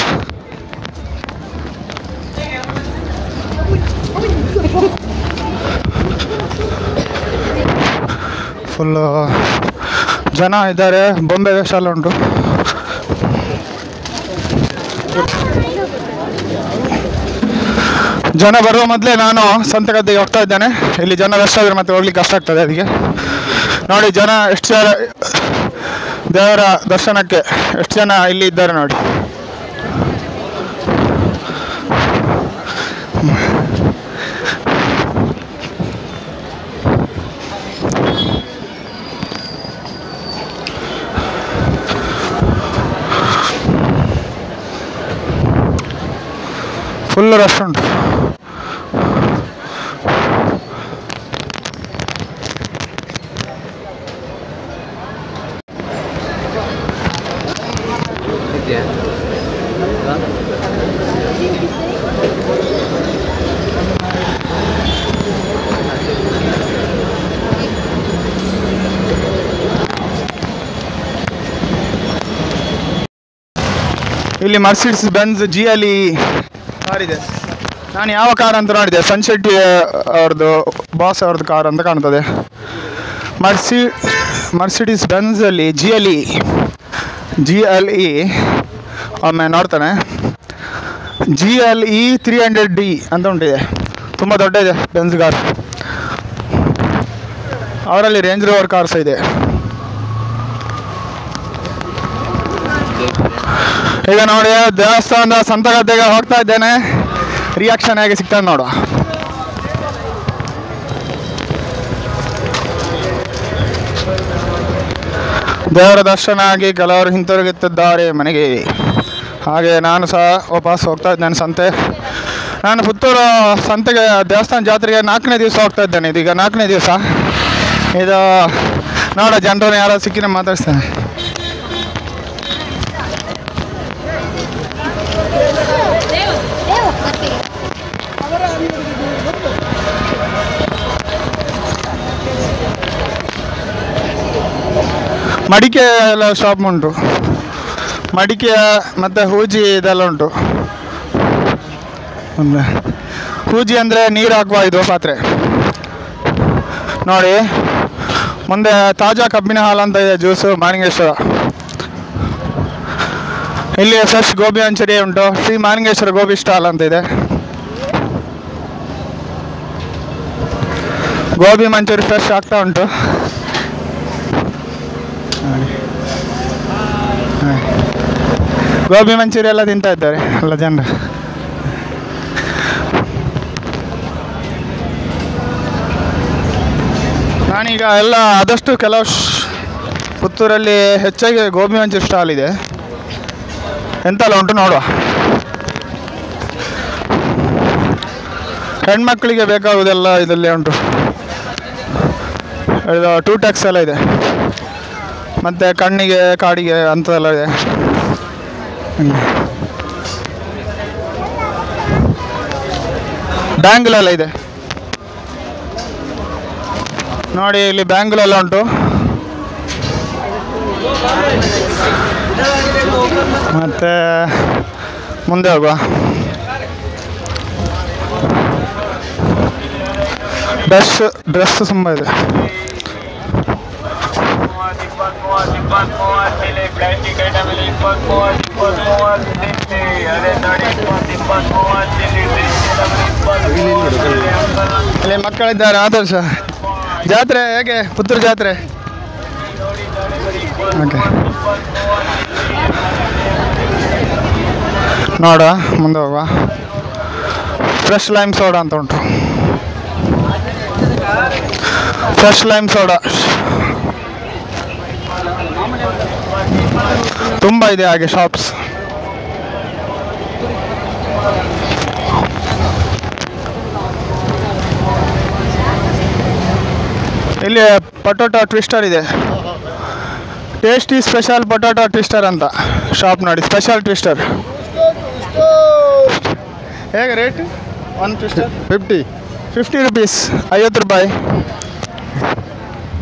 ಫುಲ್ಲು ಜನ ಇದ್ದಾರೆ, ಬೊಂಬೆ ವೇಷ ಎಲ್ಲ ಉಂಟು. ಜನ ಬರುವ ಮೊದಲೇ ನಾನು ಸಂತೆಗದ್ದೆಗೆ ಹೋಗ್ತಾ ಇದ್ದೇನೆ. ಇಲ್ಲಿ ಜನ ರಶ್ ಆದರೆ ಮತ್ತೆ ಹೋಗ್ಲಿಕ್ಕೆ ಕಷ್ಟ ಆಗ್ತದೆ. ಅದಕ್ಕೆ ನೋಡಿ ಜನ ಎಷ್ಟು ಜನ ದೇವರ ದರ್ಶನಕ್ಕೆ ಎಷ್ಟು ಜನ ಇಲ್ಲಿ ಇದ್ದಾರೆ ನೋಡಿ. ಫುಲ್ ರಶ್ ಉಂಟು. ಇಲ್ಲಿ ಮರ್ಸಿಡಿಸ್ ಬೆಂಜ್ GL ಕಾರ್ ಇದೆ. ನಾನು ಯಾವ ಕಾರ್ ಅಂತ ನೋಡಿದೆ, ಸಂಜು ಶೆಟ್ಟಿ ಅವ್ರದ್ದು ಬಾಸ್ ಅವ್ರದ್ದು ಕಾರ್ ಅಂತ ಕಾಣ್ತದೆ. ಮರ್ಸಿಡಿಸ್ ಬೆಂಜಲ್ಲಿ GLE ಒಮ್ಮೆ ನೋಡ್ತಾನೆ. GLE 300D ಅಂತ ಉಂಟಿದೆ, ತುಂಬ ದೊಡ್ಡ ಇದೆ ಬೆಂಜ್ ಕಾರ್. ಅವರಲ್ಲಿ ರೇಂಜ್ ರೋವರ್ ಕಾರ್ಸ್ ಇದೆ. ಈಗ ನೋಡಿ ದೇವಸ್ಥಾನದ ಸಂತೆಗದ್ದೆಗೆ ಹೋಗ್ತಾ ಇದ್ದೇನೆ. ರಿಯಾಕ್ಷನ್ ಹೇಗೆ ಸಿಗ್ತದೆ ನೋಡುವ. ದೇವರ ದರ್ಶನ ಆಗಿ ಕೆಲವರು ಹಿಂತಿರುಗುತ್ತಿದ್ದಾರೆ ಮನೆಗೆ. ಹಾಗೆ ನಾನು ಸಹ ವಾಪಸ್ ಹೋಗ್ತಾ ಇದ್ದೇನೆ ಸಂತೆ. ನಾನು ಪುತ್ತೂರು ಸಂತೆಗೆ ದೇವಸ್ಥಾನ ಜಾತ್ರೆಗೆ 4ನೇ ದಿವಸ ಹೋಗ್ತಾ ಇದ್ದೇನೆ. ಇದೀಗ 4ನೇ ದಿವಸ. ಇದು ನೋಡ ಜನರನ್ನು ಯಾರೋ ಸಿಕ್ಕಿನ ಮಾತಾಡ್ಸ್ತೇನೆ. ಮಡಿಕೆ ಎಲ್ಲ ಶಾಪ್ ಉಂಟು, ಮಡಿಕೆ ಮತ್ತು ಹೂಜಿ ಇದೆಲ್ಲ ಉಂಟು. ಹೂಜಿ ಅಂದರೆ ನೀರು ಹಾಕುವ ಇದು ಪಾತ್ರೆ ನೋಡಿ. ಮುಂದೆ ತಾಜಾ ಕಬ್ಬಿನ ಹಾಲು ಅಂತ ಇದೆ, ಜ್ಯೂಸು ಮಾಲಿಂಗೇಶ್ವರ. ಇಲ್ಲಿ ಫ್ರೆಶ್ ಗೋಬಿ ಮಂಚೂರಿ ಉಂಟು, ಶ್ರೀ ಮಾಲಿಂಗೇಶ್ವರ ಗೋಬಿ ಸ್ಟಾಲ್ ಅಂತ ಇದೆ. ಗೋಬಿ ಮಂಚೂರಿ ಫ್ರೆಶ್ ಆಗ್ತಾ ಉಂಟು. ಗೋಬಿ ಮಂಚೂರಿ ಎಲ್ಲ ತಿಂತಾ ಇದ್ದಾರೆ ಎಲ್ಲ ಜನರು. ನಾನೀಗ ಎಲ್ಲ ಆದಷ್ಟು ಕೆಲವು ಪುತ್ತೂರಲ್ಲಿ ಹೆಚ್ಚಾಗಿ ಗೋಬಿ ಮಂಚೂರಿ ಸ್ಟಾಲ್ ಇದೆ. ಎಂತೆಲ್ಲ ಉಂಟು ನೋಡುವ. ಹೆಣ್ಮಕ್ಳಿಗೆ ಬೇಕಾಗುವುದೆಲ್ಲ ಇದರಲ್ಲೇ ಉಂಟು. ಇದು 2 ಟ್ಯಾಕ್ಸ್ ಎಲ್ಲ ಇದೆ. ಮತ್ತು ಕಣ್ಣಿಗೆ ಕಾಡಿಗೆ ಅಂಥದ್ದೆಲ್ಲ ಇದೆ. ಬ್ಯಾಂಗ್ಲೆಲ್ಲ ಇದೆ ನೋಡಿ, ಇಲ್ಲಿ ಬ್ಯಾಂಗ್ಲೆಲ್ಲ ಉಂಟು. ಮತ್ತು ಮುಂದೆ ಹೋಗುವ. ಡ್ರೆಸ್ ತುಂಬ ಇದೆ. ಇಲ್ಲಿ ಮಕ್ಕಳಿದ್ದಾರೆ. ಆದರ್ಶ ಜಾತ್ರೆ ಹೇಗೆ? ಪುತ್ತೂರು ಜಾತ್ರೆ ಓಕೆ ನೋಡುವ, ಮುಂದೆ ಹೋಗುವ. ಫ್ರೆಶ್ ಲೈಮ್ ಸೋಡಾ ಅಂತ ಉಂಟು. ಫ್ರೆಶ್ ಲೈಮ್ ಸೋಡಾ ತುಂಬ ಇದೆ. ಹಾಗೆ ಶಾಪ್ಸ್ ಇಲ್ಲಿ ಪೊಟೊಟೊ ಟ್ವಿಸ್ಟರ್ ಇದೆ. ಟೇಸ್ಟಿ ಸ್ಪೆಷಲ್ ಪೊಟೊಟೊ ಟ್ವಿಸ್ಟರ್ ಅಂತ ಶಾಪ್ ನೋಡಿ. ಸ್ಪೆಷಲ್ ಟ್ವಿಸ್ಟರ್ ಹೇಗೆ ರೇಟ್? 1 ಟ್ವಿಸ್ಟರ್ 50 ರುಪೀಸ್, 50 ರೂಪಾಯಿ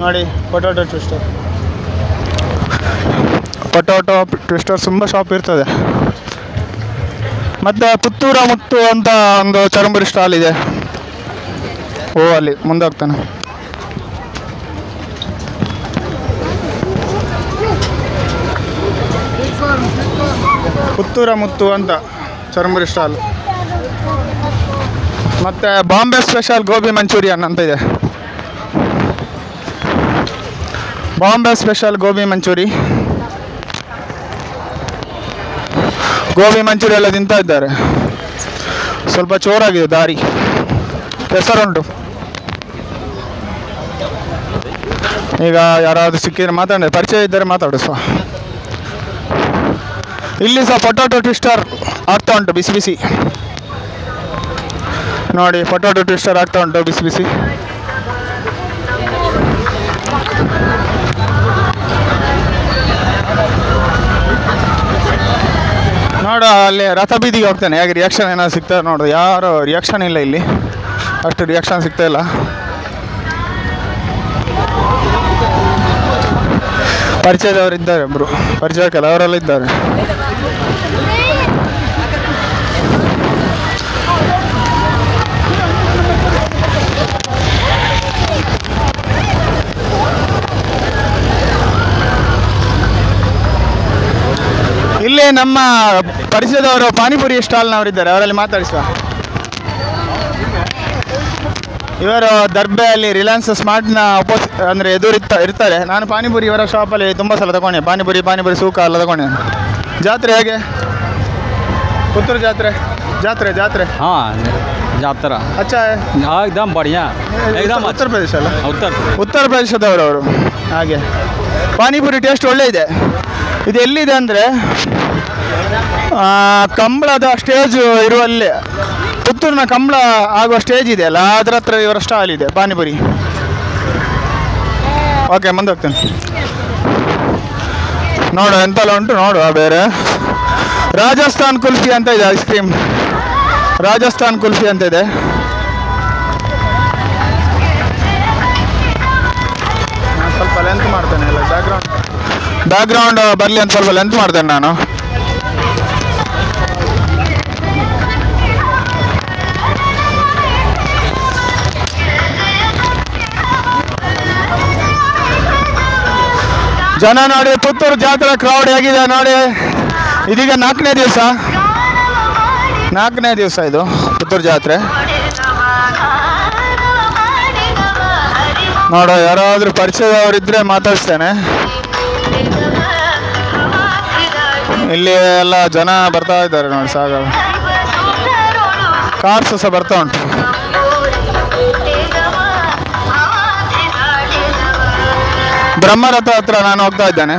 ನೋಡಿ. ಪೊಟೊಟೊ ಟ್ವಿಸ್ಟರ್ ತುಂಬ ಶಾಪ್ ಇರ್ತದೆ. ಮತ್ತು ಪುತ್ತೂರ ಮುತ್ತು ಅಂತ ಒಂದು ಚರಂಬುರಿ ಸ್ಟಾಲ್ ಇದೆ. ಅಲ್ಲಿ ಮುಂದೆ ಹೋಗ್ತಾನೆ. ಪುತ್ತೂರ ಮುತ್ತು ಅಂತ ಚರಂಬುರಿ ಸ್ಟಾಲ್. ಮತ್ತು ಬಾಂಬೆ ಸ್ಪೆಷಲ್ ಗೋಬಿ ಮಂಚೂರಿಯನ್ ಅಂತ ಇದೆ. ಬಾಂಬೆ ಸ್ಪೆಷಲ್ ಗೋಬಿ ಮಂಚೂರಿ ಎಲ್ಲ ತಿಂತಾ ಇದ್ದಾರೆ. ಸ್ವಲ್ಪ ಚೋರಾಗಿದೆ ದಾರಿ. ಹೆಸರುಂಟು. ಈಗ ಯಾರಾದರೂ ಸಿಕ್ಕಿದ್ರೆ ಮಾತಾಡಿ, ಪರಿಚಯ ಇದ್ದರೆ ಮಾತಾಡಿಸುವ. ಇಲ್ಲಿ ಸಹ ಪೊಟೊಟೊ ಟ್ವಿಸ್ಟರ್ ಆಗ್ತಾ ಉಂಟು ಬಿಸಿ ಬಿಸಿ ನೋಡಿ. ಪೊಟೊಟೊ ಟ್ವಿಸ್ಟರ್ ಆಗ್ತಾ ಉಂಟು ಬಿಸಿ ಬಿಸಿ. ನೋಡು, ಅಲ್ಲಿ ರಥ ಬೀದಿಗೆ ಹೋಗ್ತಾನೆ. ಹೇಗೆ ರಿಯಾಕ್ಷನ್ ಏನಾದ್ರು ಸಿಗ್ತದೆ ನೋಡು. ಯಾರು ರಿಯಾಕ್ಷನ್ ಇಲ್ಲ ಇಲ್ಲಿ, ಅಷ್ಟು ರಿಯಾಕ್ಷನ್ ಸಿಗ್ತಾ ಇಲ್ಲ. ಪರಿಚಯದವರು ಇದ್ದಾರೆ, ಒಬ್ಬರು ಪರಿಚಯ ಕೆಲವರೆಲ್ಲ ಇದ್ದಾರೆ. ಇಲ್ಲಿ ನಮ್ಮ ಪರಿಚಯದವರು ಪಾನಿಪುರಿ ಸ್ಟಾಲ್ನವರಿದ್ದಾರೆ, ಅವರಲ್ಲಿ ಮಾತಾಡಿಸುವ. ಇವರು ದರ್ಬೆಯಲ್ಲಿ ರಿಲಯನ್ಸ್ ಸ್ಮಾರ್ಟ್ನ ಅಂದರೆ ಎದುರು ಇರ್ತಾರೆ. ನಾನು ಪಾನಿಪುರಿ ಇವರ ಶಾಪಲ್ಲಿ ತುಂಬ ಸಲ ತಗೊಂಡೆ. ಪಾನಿಪುರಿ ಸೂಕ ಎಲ್ಲ ತಗೊಂಡೆ. ಜಾತ್ರೆ ಹೇಗೆ? ಪುತ್ತೂರು ಜಾತ್ರೆ हाँ जात्रा अच्छा है, हाँ एकदम बढ़िया, एकदम उत्तर प्रदेश ಅಲ್ಲ? उत्तर ಪ್ರದೇಶದವರು ಅವರು. ಹಾಗೆ ಪಾನಿಪುರಿ ಟೇಸ್ಟ್ ಒಳ್ಳೆ ಇದೆ. ಇದು ಎಲ್ಲಿದೆ ಅಂದರೆ ಕಂಬಳದ ಸ್ಟೇಜ್ ಇರುವಲ್ಲಿ, ಪುತ್ತೂರಿನ ಕಂಬಳ ಆಗುವ ಸ್ಟೇಜ್ ಇದೆ ಅಲ್ಲ, ಅದರ ಹತ್ರ ಇವರ ಸ್ಟಾಲ್ ಇದೆ ಪಾನಿಪುರಿ. ಓಕೆ, ಮುಂದೆ ಹೋಗ್ತೇನೆ. ನೋಡು ಎಂತೆಲ್ಲ ಉಂಟು ನೋಡುವ. ಬೇರೆ ರಾಜಸ್ಥಾನ್ ಕುಲ್ಫಿ ಅಂತ ಇದೆ, ಐಸ್ ಕ್ರೀಮ್ ರಾಜಸ್ಥಾನ್ ಕುಲ್ಫಿ ಅಂತ ಇದೆ. ನಾನು ಸ್ವಲ್ಪ ಲೆಂತ್ ಮಾಡ್ತೇನೆ, ಎಲ್ಲ ಬ್ಯಾಕ್ಗ್ರೌಂಡ್ ಬರಲಿ ಅಂತ ಸ್ವಲ್ಪ ಲೆಂತ್ ಮಾಡ್ತೇನೆ ನಾನು. ಜನ ನೋಡಿ, ಪುತ್ತೂರು ಜಾತ್ರೆ ಕ್ರೌಡ್ ಹೇಗಿದೆ ನೋಡಿ. ಇದೀಗ 4ನೇ ದಿವಸ ಇದು ಪುತ್ತೂರು ಜಾತ್ರೆ. ನೋಡೋ, ಯಾರಾದರೂ ಪರಿಚಯದವರಿದ್ದರೆ ಮಾತಾಡಿಸ್ತೇನೆ. ಇಲ್ಲಿ ಎಲ್ಲ ಜನ ಬರ್ತಾ ಇದ್ದಾರೆ ನೋಡಿ, ಸಾಗ ಕಾರ್ಸ್ ಸಹ ಬರ್ತಾ ಉಂಟು. ಬ್ರಹ್ಮರಥ ಹತ್ರ ನಾನು ಹೋಗ್ತಾ ಇದ್ದೇನೆ.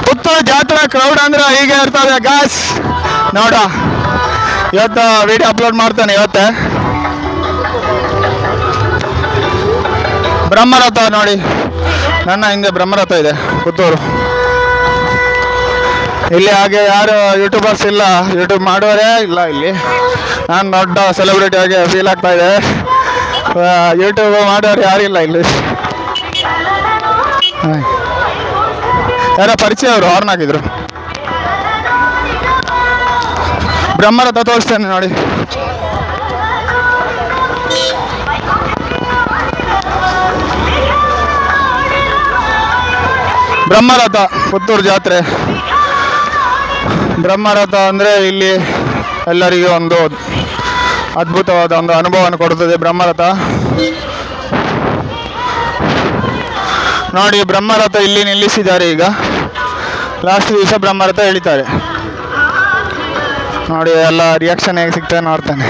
ಪುತ್ತೂರು ಜಾತ್ರಾ ಕ್ರೌಡ್ ಅಂದ್ರೆ ಹೀಗೆ ಇರ್ತದೆ ಗಾಸ್. ನೋಡ ಇವತ್ತು ವಿಡಿಯೋ ಅಪ್ಲೋಡ್ ಮಾಡ್ತಾನೆ. ಇವತ್ತೇ ಬ್ರಹ್ಮರಥ ನೋಡಿ, ನನ್ನ ಹಿಂದೆ ಬ್ರಹ್ಮರಥ ಇದೆ ಪುತ್ತೂರು. ಇಲ್ಲಿ ಹಾಗೆ ಯಾರು ಯೂಟ್ಯೂಬರ್ಸ್ ಇಲ್ಲ, ಯೂಟ್ಯೂಬ್ ಮಾಡೋರೇ ಇಲ್ಲ ಇಲ್ಲಿ. ನಾನು ದೊಡ್ಡ ಸೆಲೆಬ್ರಿಟಿ ಆಗಿ ಫೀಲ್ ಆಗ್ತಾ ಇದೆ. ಯೂಟ್ಯೂಬ್ ಮಾಡೋರು ಯಾರಿಲ್ಲ ಇಲ್ಲಿ. ಯಾರೋ ಪರಿಚಯ ಅವರು ಹಾರ್ನ್ ಹಾಕಿದ್ರು. ಬ್ರಹ್ಮರಥ ತೋರಿಸ್ತೇನೆ ನೋಡಿ. ಬ್ರಹ್ಮರಥ ಪುತ್ತೂರು ಜಾತ್ರೆ. ಬ್ರಹ್ಮರಥ ಅಂದರೆ ಇಲ್ಲಿ ಎಲ್ಲರಿಗೂ ಒಂದು ಅದ್ಭುತವಾದ ಒಂದು ಅನುಭವವನ್ನು ಕೊಡುತ್ತದೆ ಬ್ರಹ್ಮರಥ. ನೋಡಿ, ಬ್ರಹ್ಮರಥ ಇಲ್ಲಿ ನಿಲ್ಲಿಸಿದ್ದಾರೆ. ಈಗ ಲಾಸ್ಟ್ ದಿವಸ ಬ್ರಹ್ಮರಥ ಎಳಿತಾರೆ. ನೋಡಿ ಎಲ್ಲ ರಿಯಾಕ್ಷನ್ ಹೇಗೆ ಸಿಗ್ತದೆ ನೋಡ್ತಾನೆ.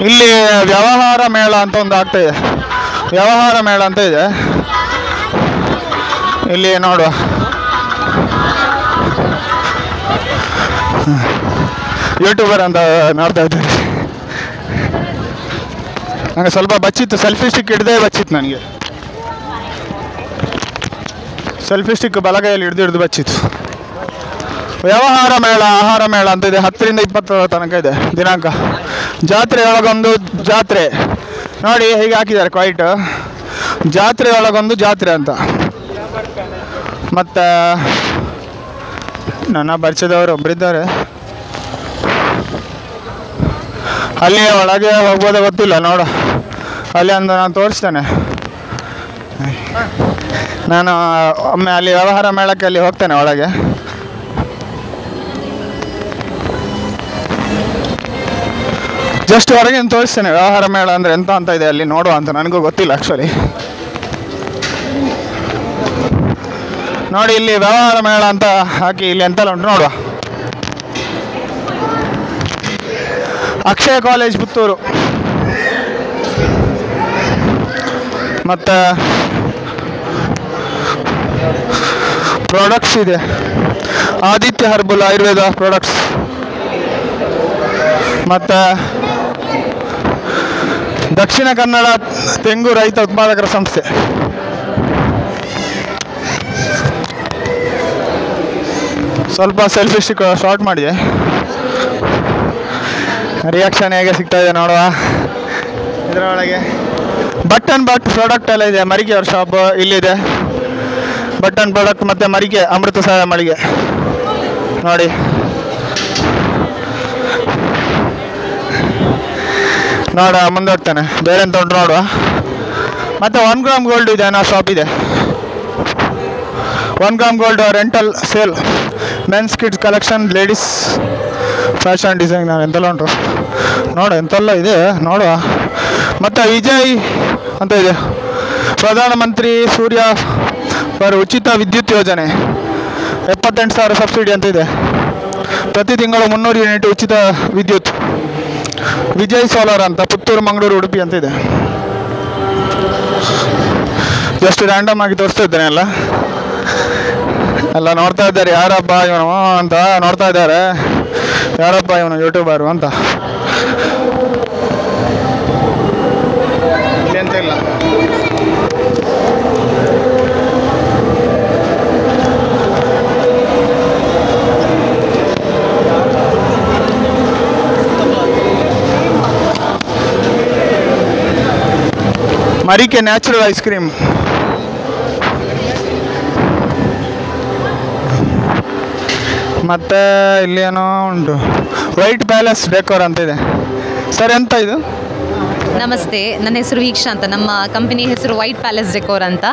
ಇಲ್ಲಿ ವ್ಯವಹಾರ ಮೇಳ ಅಂತ ಒಂದು ಆಗ್ತಾ ಇದೆ. ವ್ಯವಹಾರ ಮೇಳ ಅಂತ ಇದೆ ಇಲ್ಲಿ. ನೋಡುವ, ಯೂಟ್ಯೂಬರ್ ಅಂತ ನೋಡ್ತಾ ಇದ್ದಾರೆ. ನನಗೆ ಸ್ವಲ್ಪ ಬಚ್ಚಿತ್ತು, ಸೆಲ್ಫಿ ಸ್ಟಿಕ್ ಹಿಡ್ದೇ ಬಚ್ಚಿತ್ತು. ನನಗೆ ಸೆಲ್ಫಿ ಸ್ಟಿಕ್ ಬಲಗೈಯಲ್ಲಿ ಹಿಡ್ದು ಬಚ್ಚಿತ್ತು. ವ್ಯವಹಾರ ಮೇಳ, ಆಹಾರ ಮೇಳ ಅಂತ ಇದೆ. 10ರಿಂದ 20 ತನಕ ಇದೆ ದಿನಾಂಕ. ಜಾತ್ರೆ ಒಳಗೊಂದು ಜಾತ್ರೆ ನೋಡಿ ಹೇಗೆ ಹಾಕಿದ್ದಾರೆ ಕ್ವೈಟ್. ಜಾತ್ರೆ ಒಳಗೊಂದು ಜಾತ್ರೆ ಅಂತ. ಮತ್ತು ನನ್ನ ಪರಿಚಯದವರು ಒಬ್ಬರಿದ್ದಾರೆ. ಅಲ್ಲಿ ಒಳಗೆ ಹೋಗ್ಬೋದೇ ಗೊತ್ತಿಲ್ಲ. ನೋಡು, ಅಲ್ಲಿ ಒಂದು ನಾನು ತೋರಿಸ್ತೇನೆ. ನಾನು ಒಮ್ಮೆ ಅಲ್ಲಿ ವ್ಯವಹಾರ ಮೇಳಕ್ಕೆ ಅಲ್ಲಿ ಹೋಗ್ತೇನೆ ಒಳಗೆ. ಜಸ್ಟ್ ಹೊರಗೆ ತೋರಿಸ್ತೇನೆ ವ್ಯವಹಾರ ಮೇಳ ಅಂದರೆ ಎಂತ ಅಂತ ಇದೆ ಅಲ್ಲಿ ನೋಡುವ ಅಂತ. ನನಗೂ ಗೊತ್ತಿಲ್ಲ ಆ್ಯಕ್ಚುಲಿ. ನೋಡಿ, ಇಲ್ಲಿ ವ್ಯವಹಾರ ಮೇಳ ಅಂತ ಹಾಕಿ ಇಲ್ಲಿ ಎಂತೆಲ್ಲ ಉಂಟು ನೋಡುವ. ಅಕ್ಷಯ ಕಾಲೇಜ್ ಪುತ್ತೂರು, ಮತ್ತು ಪ್ರಾಡಕ್ಟ್ಸ್ ಇದೆ. ಆದಿತ್ಯ ಹರ್ಬಲ್ ಆಯುರ್ವೇದ ಪ್ರಾಡಕ್ಟ್ಸ್, ಮತ್ತು ದಕ್ಷಿಣ ಕನ್ನಡ ತೆಂಗು ರೈತ ಉತ್ಪಾದಕರ ಸಂಸ್ಥೆ. ಸ್ವಲ್ಪ ಸೆಲ್ಫಿ ಸ್ಟಿಕ್ ಶಾರ್ಟ್ ಮಾಡಿದೆ. ರಿಯಾಕ್ಷನ್ ಹೇಗೆ ಸಿಗ್ತಾ ಇದೆ ನೋಡುವ. ಇದರೊಳಗೆ ಬಟ್ ಪ್ರಾಡಕ್ಟ್ ಎಲ್ಲ ಇದೆ. ಮರಿಕೆ ಅವ್ರ ಶಾಪ್ ಇಲ್ಲಿದೆ. ಬಟ್ ಪ್ರಾಡಕ್ಟ್ ಮತ್ತು ಮರಿಕೆ ಅಮೃತ ಸಹಾಯ ಮಳಿಗೆ ನೋಡಿ. ನೋಡ ಮುಂದೆ ಹೋಗ್ತಾನೆ. ಬೇರೆ ಎಂತ ಉಂಟು ನೋಡುವ. ಮತ್ತು 1 ಗ್ರಾಮ್ ಗೋಲ್ಡ್ ಇದೆ, ನಾ ಶಾಪ್ ಇದೆ. 1 gram gold rental sale, men's kids collection, ladies fashion design ಎಂತೆಲ್ಲ ಉಂಟು ನೋಡು. ಎಂತೆಲ್ಲ ಇದೆ ನೋಡುವ. ಮತ್ತು ವಿಜಯ್ ಅಂತ ಇದೆ. ಪ್ರಧಾನಮಂತ್ರಿ ಸೂರ್ಯ ಫರ್ ಉಚಿತ ವಿದ್ಯುತ್ ಯೋಜನೆ 78,000 ಸಬ್ಸಿಡಿ ಅಂತ ಇದೆ. ಪ್ರತಿ ತಿಂಗಳು 300 ಯೂನಿಟ್ ಉಚಿತ ವಿದ್ಯುತ್. ವಿಜಯ್ ಸೋಲಾರ್ ಅಂತ ಪುತ್ತೂರು, ಮಂಗಳೂರು, ಉಡುಪಿ ಅಂತ ಇದೆ. ಜಸ್ಟ್ ರ್ಯಾಂಡಮ್ ಆಗಿ ತೋರಿಸ್ತಾ ಇದ್ದೇನೆ. ಎಲ್ಲ ನೋಡ್ತಾ ಇದ್ದಾರೆ. ಯಾರಪ್ಪ ಇವನು ಅಂತ ನೋಡ್ತಾ ಇದ್ದಾರೆ. ಯಾರಪ್ಪ ಇವನು ಯೂಟ್ಯೂಬರು ಅಂತ. ಎಂತ ಇಲ್ಲ. Marike natural ice cream. ಮತ್ತು ಇಲ್ಲೇನೋ ಉಂಟು. ವೈಟ್ ಪ್ಯಾಲೇಸ್ ಡೆಕೋರ್ ಅಂತ ಇದೆ. ಸರ್ ಎಂತ ಇದು? ನಮಸ್ತೆ, ನನ್ನ ಹೆಸರು ವೀಕ್ಷಾ ಅಂತ. ನಮ್ಮ ಕಂಪನಿ ಹೆಸರು ವೈಟ್ ಪ್ಯಾಲೇಸ್ ಡೆಕೋರ್ ಅಂತ.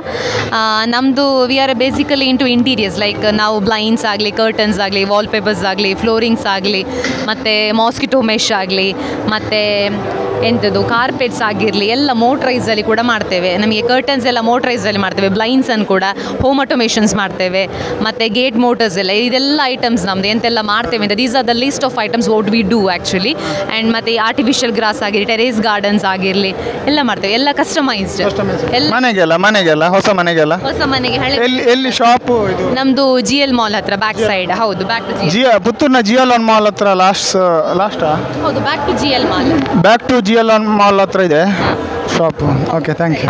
ನಮ್ಮದು we are basically into interiors, like ನಾವು ಬ್ಲೈಂಡ್ಸ್ ಆಗಲಿ, ಕರ್ಟನ್ಸ್ ಆಗಲಿ, ವಾಲ್ಪೇಪರ್ಸ್ ಆಗಲಿ, ಫ್ಲೋರಿಂಗ್ಸ್ ಆಗಲಿ, ಮತ್ತು ಮಾಸ್ಕಿಟೋ ಮೆಶ್ ಆಗಲಿ, ಮತ್ತು ಎಂಥದ್ದು ಕಾರ್ಪೆಟ್ಸ್ ಆಗಿರಲಿ ಎಲ್ಲ ಮೋಟ್ರೈಸಲ್ಲಿ ಕೂಡ ಮಾಡ್ತೇವೆ. ನಮಗೆ ಕರ್ಟನ್ಸ್ ಎಲ್ಲ ಮೋಟ್ರೈಸಲ್ಲಿ ಮಾಡ್ತೇವೆ, ಬ್ಲೈಂಡ್ಸನ್ನು ಕೂಡ ಹೋಮ್ ಆಟೋಮೇಷನ್ಸ್ ಮಾಡ್ತೇವೆ, ಮತ್ತು ಗೇಟ್ ಮೋಟರ್ಸ್ ಎಲ್ಲ ಇದೆಲ್ಲ ಐಟಮ್ಸ್ ನಮ್ಮದು ಎಂತೆಲ್ಲ ಮಾಡ್ತೇವೆ ಅಂತ. These are the list of items what we do actually. And ಮತ್ತು ಆರ್ಟಿಫಿಷಿಯಲ್ ಗ್ರಾಸ್ ಆಗಿರಲಿ, ಟೆರೇಸ್ ಗಾರ್ಡನ್ಸ್ ಆಗಿರಲಿ ಎಲ್ಲ ಮಾಡ್ತೇವೆ, ಎಲ್ಲ ಕಸ್ಟಮೈಸ್ಡ್. ಮನೆಗೆಲ್ಲ ಹೊಸ ಮನೆಗೆಲ್ಲ ಹೊಸ ಮನೆಗೆ ಹಳೆ ಎಲ್ಲಿ ಶಾಪ್ ಇದು? ನಮ್ಮದು GL ಮಾಲ್ ಹತ್ರ ಬ್ಯಾಕ್ ಸೈಡ್. ಹೌದು, ಬ್ಯಾಕ್ ಟು ಪುತ್ತೂರಿನ GL ಮಾಲ್ ಹತ್ರ ಲಾಸ್ಟಾ? ಹೌದು, back to GL mall. Back to GL mall ಹತ್ರ ಇದೆ ಶಾಪ್. Okay, thank you.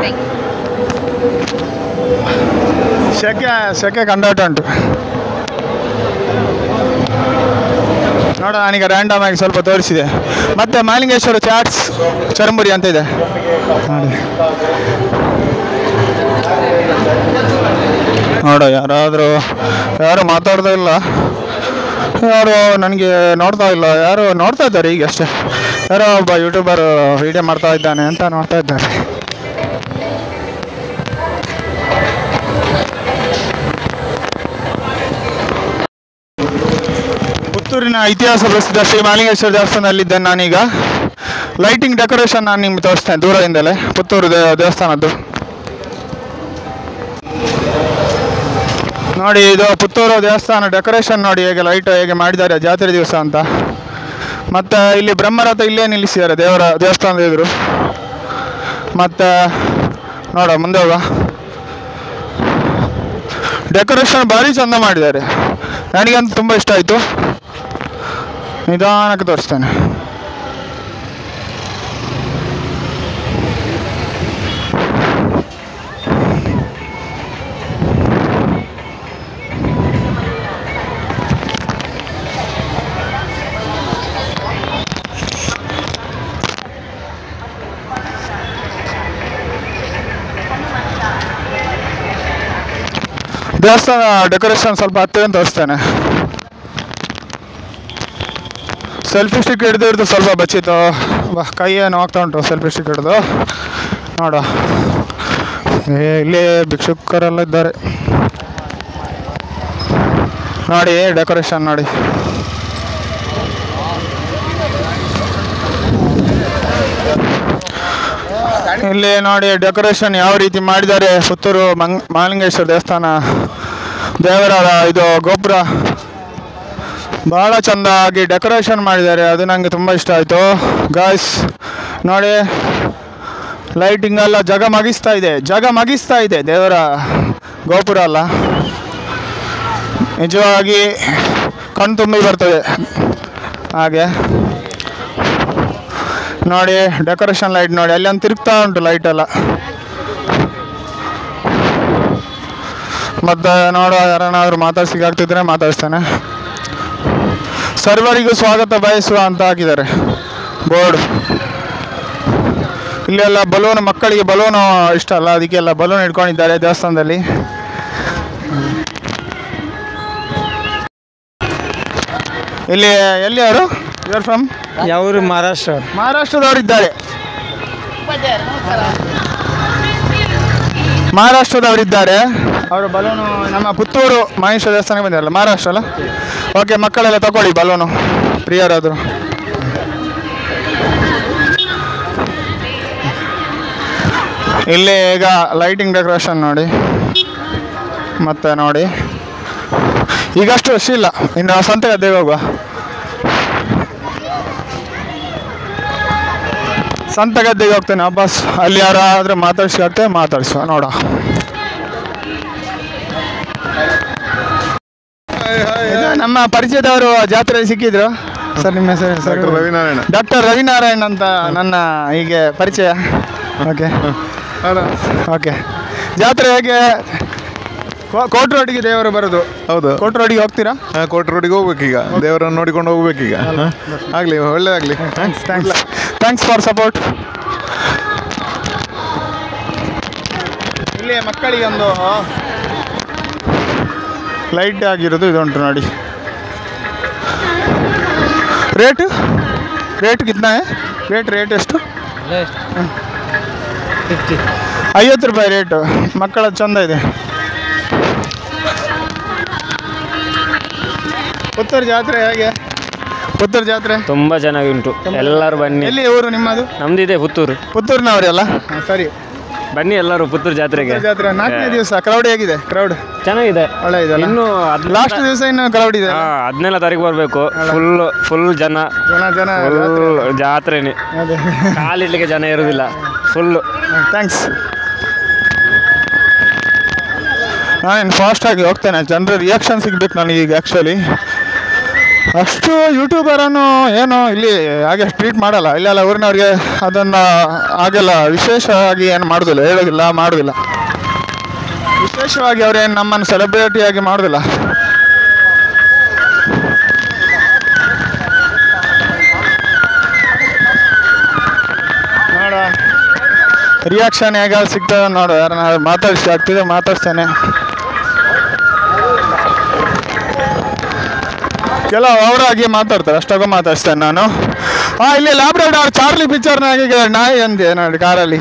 ಸೆಕೆ ಕಂಡಾಟ ಉಂಟು ನೋಡ. ನಾನೀಗ ರ್ಯಾಂಡಮ್ ಆಗಿ ಸ್ವಲ್ಪ ತೋರಿಸಿದೆ. ಮತ್ತೆ ಮಾಲಿಂಗೇಶ್ವರ ಚಾಟ್ಸ್ ಚರಂಬುರಿ ಅಂತ ಇದೆ ನೋಡಿ. ನೋಡ, ಯಾರು ಮಾತಾಡ್ತಾ ಇಲ್ಲ, ಯಾರು ನನಗೆ ನೋಡ್ತಾ ಇಲ್ಲ, ಯಾರು ನೋಡ್ತಾ ಇದ್ದಾರೆ ಈಗ ಅಷ್ಟೇ. ಯಾರೋ ಒಬ್ಬ ಯೂಟ್ಯೂಬರ್ ವಿಡಿಯೋ ಮಾಡ್ತಾ ಇದ್ದಾನೆ ಅಂತ ನೋಡ್ತಾ ಇದ್ದಾರೆ. ಪುತ್ತೂರಿನ ಇತಿಹಾಸ ಪ್ರಸಿದ್ಧ ಶ್ರೀ ಮಾಲಿಂಗೇಶ್ವರ ದೇವಸ್ಥಾನದಲ್ಲಿದ್ದೇನೆ ನಾನೀಗ. ಲೈಟಿಂಗ್ ಡೆಕೋರೇಷನ್ ನಾನು ನಿಮ್ಗೆ ತೋರಿಸ್ತೇನೆ ದೂರದಿಂದಲೇ. ಪುತ್ತೂರು ದೇವಸ್ಥಾನದ್ದು ನೋಡಿ. ಇದು ಪುತ್ತೂರು ದೇವಸ್ಥಾನ ಡೆಕೋರೇಷನ್ ನೋಡಿ, ಹೇಗೆ ಲೈಟ್ ಹೇಗೆ ಮಾಡಿದ್ದಾರೆ ಜಾತ್ರೆ ದಿವಸ ಅಂತ. ಮತ್ತು ಇಲ್ಲಿ ಬ್ರಹ್ಮರಥ ಇಲ್ಲೇ ನಿಲ್ಲಿಸಿದ್ದಾರೆ ದೇವಸ್ಥಾನದ ಎದುರು. ಮತ್ತು ನೋಡ ಮುಂದೆ ಹೋಗ, ಡೆಕೋರೇಷನ್ ಭಾರಿ ಚಂದ ಮಾಡಿದ್ದಾರೆ. ನನಗಂತೂ ತುಂಬ ಇಷ್ಟ ಆಯಿತು. ನಿಧಾನಕ್ಕೆ ತೋರಿಸ್ತೇನೆ. ದೇವಸ್ಥಾನ ಡೆಕೋರೇಷನ್ ಸ್ವಲ್ಪ ಹತ್ತಿರ ತೋರಿಸ್ತೇನೆ. ಸೆಲ್ಫಿ ಸ್ಟಿಕ್ ಹಿಡಿದು ಸ್ವಲ್ಪ ಬಚ್ಚಿತ್ತು, ಕೈ ಏನು ಹೋಗ್ತಾ ಉಂಟು ಸೆಲ್ಫಿ ಸ್ಟಿಕ್ ಹಿಡಿದು. ನೋಡ, ಇಲ್ಲಿ ಭಿಕ್ಷುಕರೆಲ್ಲ ಇದ್ದಾರೆ ನೋಡಿ. ಡೆಕೋರೇಷನ್ ನೋಡಿ, ಇಲ್ಲಿ ನೋಡಿ ಡೆಕೋರೇಷನ್ ಯಾವ ರೀತಿ ಮಾಡಿದ್ದಾರೆ. ಪುತ್ತೂರು ಮಾಲಿಂಗೇಶ್ವರ ದೇವಸ್ಥಾನ ದೇವರ ಇದು ಗೋಪುರ ಭಾಳ ಚೆಂದಾಗಿ ಡೆಕೋರೇಷನ್ ಮಾಡಿದ್ದಾರೆ. ಅದು ನನಗೆ ತುಂಬ ಇಷ್ಟ ಆಯಿತು ಗಾಯ್ಸ್. ನೋಡಿ, ಲೈಟಿಂಗ್ ಎಲ್ಲ ಜಗಮಗಿಸ್ತಾ ಇದೆ ದೇವರ ಗೋಪುರ ಅಲ್ಲ. ನಿಜವಾಗಿ ಕಣ್ಣು ತುಂಬಿ ಬರ್ತದೆ ಹಾಗೆ ನೋಡಿ. ಡೆಕೋರೇಷನ್ ಲೈಟ್ ನೋಡಿ, ಅಲ್ಲಿ ಒಂದು ತಿರುಗ್ತಾ ಉಂಟು ಲೈಟೆಲ್ಲ. ಮತ್ತು ನೋಡೋ, ಯಾರನ್ನಾದರೂ ಮಾತಾಡ್ಸಿಕಾಗ್ತಿದ್ರೆ ಮಾತಾಡಿಸ್ತೇನೆ. ಸರ್ವರಿಗೂ ಸ್ವಾಗತ ಬಯಸುವ ಅಂತ ಹಾಕಿದ್ದಾರೆ ಬೋರ್ಡ್. ಇಲ್ಲೆಲ್ಲ ಬಲೂನ್, ಮಕ್ಕಳಿಗೆ ಬಲೂನು ಇಷ್ಟ ಅಲ್ಲ, ಅದಕ್ಕೆಲ್ಲ ಬಲೂನ್ ಇಟ್ಕೊಂಡಿದ್ದಾರೆ ದೇವಸ್ಥಾನದಲ್ಲಿ. ಇಲ್ಲಿ ಎಲ್ಲಿ ಯಾರು? ಯುವರ್ ಫ್ರಮ್ ಯಾವರು? ಮಹಾರಾಷ್ಟ್ರದವರಿದ್ದಾರೆ. ಮಹಾರಾಷ್ಟ್ರದವರಿದ್ದಾರೆ. ಅವರು ಬಲೂನು ನಮ್ಮ ಪುತ್ತೂರು ಮಹೇಶ್ವರ ದೇವಸ್ಥಾನಕ್ಕೆ ಬಂದಿರಲ್ಲ, ಮಹಾರಾಷ್ಟ್ರ ಅಲ್ಲ? ಓಕೆ, ಮಕ್ಕಳೆಲ್ಲ ತಗೊಳ್ಳಿ ಬಲೂನು ಪ್ರಿಯರಾದರು. ಇಲ್ಲಿ ಈಗ ಲೈಟಿಂಗ್ ಡೆಕೋರೇಷನ್ ನೋಡಿ. ಮತ್ತೆ ನೋಡಿ, ಈಗಷ್ಟು ರಶ್ ಇಲ್ಲ, ಇನ್ನು ಸಂತೆಗದ್ದೆಗೆ ಹೋಗುವ. ಸಂತೆಗದ್ದೆಗೆ ಹೋಗ್ತೇನೆ ವಾಪಸ್. ಅಲ್ಲಿ ಯಾರಾದರೂ ಮಾತಾಡಿಸುವ ನೋಡ. ನಮ್ಮ ಪರಿಚಯದವರು ಜಾತ್ರೆಯಲ್ಲಿ ಸಿಕ್ಕಿದ್ರು ಸರ್. ನಿಮ್ಮ ಹೆಸರು? ಸರ್ ರವಿನಾರಾಯಣ. ಡಾಕ್ಟರ್ ರವಿನಾರಾಯಣ್ ಅಂತ ನನ್ನ ಹೀಗೆ ಪರಿಚಯ. ಓಕೆ. ಜಾತ್ರೆ ಹೇಗೆ? ಕೋಟ್ ರೋಡಿಗೆ ದೇವರು ಬರೋದು. ಹೌದು, ಕೋಟ್ ರೋಡಿಗೆ ಹೋಗ್ತೀರಾ? ಕೋಟ್ ರೋಡಿಗೆ ಹೋಗ್ಬೇಕೀಗ, ದೇವರನ್ನು ನೋಡಿಕೊಂಡು ಹೋಗ್ಬೇಕೀಗ. ಆಗಲಿ, ಒಳ್ಳೆಯದಾಗಲಿ. Thanks for support. ಇಲ್ಲಿ ಮಕ್ಕಳಿಗೆ ಒಂದು ಲೈಟ್ ಆಗಿರೋದು ಇದು ಉಂಟು ನೋಡಿ. ರೇಟ್ ಕಿತ್ನಾ? ರೇಟ್ ಎಷ್ಟು? 50 ರೂಪಾಯಿ ರೇಟು. ಮಕ್ಕಳ ಚಂದ ಇದೆ. ಪುತ್ತೂರು ಜಾತ್ರೆ ಹೇಗೆ? ಪುತ್ತೂರು ಜಾತ್ರೆ ತುಂಬ ಚೆನ್ನಾಗಿ ಉಂಟು, ಎಲ್ಲರೂ ಬನ್ನಿ. ಎಲ್ಲಿ ಊರು ನಿಮ್ಮದು? ನಮ್ದಿದೆ ಪುತ್ತೂರು. ಪುತ್ತೂರಿನವರೆಲ್ಲ ಸರಿ, ಬನ್ನಿ ಎಲ್ಲರೂ ಪುತ್ತೂರು ಜಾತ್ರೆಗೆ. ಜಾತ್ರೆ 4ನೇ ದಿವಸ ಕ್ರೌಡ್ ಹೇಗಿದೆ? ಕ್ರೌಡ್ ಚೆನ್ನಾಗಿದೆ, ಒಳ್ಳೆ ಇದೆ. ಇನ್ನು ಲಾಸ್ಟ್ ದಿವಸ ಇನ್ನು ಕ್ರೌಡ್ ಇದೆ. 17 ತಾರೀಕು ಬರಬೇಕು. ಫುಲ್ ಜನ ಜಾತ್ರೆನೇ, ಕಾಲಿಡ್ಲಿಕ್ಕೆ ಜನ ಇರುವುದಿಲ್ಲ, ಫುಲ್ಲು. ಥ್ಯಾಂಕ್ಸ್. ನಾನೇನು ಫಾಸ್ಟಾಗಿ ಹೋಗ್ತೇನೆ, ಜನರ ರಿಯಾಕ್ಷನ್ ಸಿಗ್ಬೇಕು ನನಗೀಗ. ಆ್ಯಕ್ಚುಲಿ ಅಷ್ಟು ಯೂಟ್ಯೂಬರನ್ನು ಏನು ಇಲ್ಲಿ ಹಾಗೆ ಟ್ರೀಟ್ ಮಾಡಲ್ಲ, ಇಲ್ಲೆಲ್ಲ ಊರಿನವ್ರಿಗೆ ಅದನ್ನು ಹಾಗೆಲ್ಲ ವಿಶೇಷವಾಗಿ ಏನು ಮಾಡೋದಿಲ್ಲ, ಹೇಳೋದಿಲ್ಲ, ಮಾಡೋದಿಲ್ಲ. ವಿಶೇಷವಾಗಿ ಅವ್ರೇನು ನಮ್ಮನ್ನು ಸೆಲೆಬ್ರಿಟಿಯಾಗಿ ಮಾಡೋದಿಲ್ಲ. ನೋಡ ರಿಯಾಕ್ಷನ್ ಹೇಗೆ ಸಿಗ್ತದೆ ನೋಡು. ಯಾರನ್ನ ಮಾತಾಡಿಸ್ತೇನೆ. ಕೆಲವು ಅವರಾಗಿ ಮಾತಾಡ್ತಾರೆ, ಅಷ್ಟಾಗ ಮಾತಾಡ್ಸ್ತೇನೆ ನಾನು. ಇಲ್ಲಿ ಲ್ಯಾಬ್ರಾಡಾರ್ ಚಾರ್ಲಿ ಪಿಕ್ಚರ್ನಾಗೆ ನಾಯಿ ಅಂದೆ ನೋಡಿ ಕಾರಲ್ಲಿ.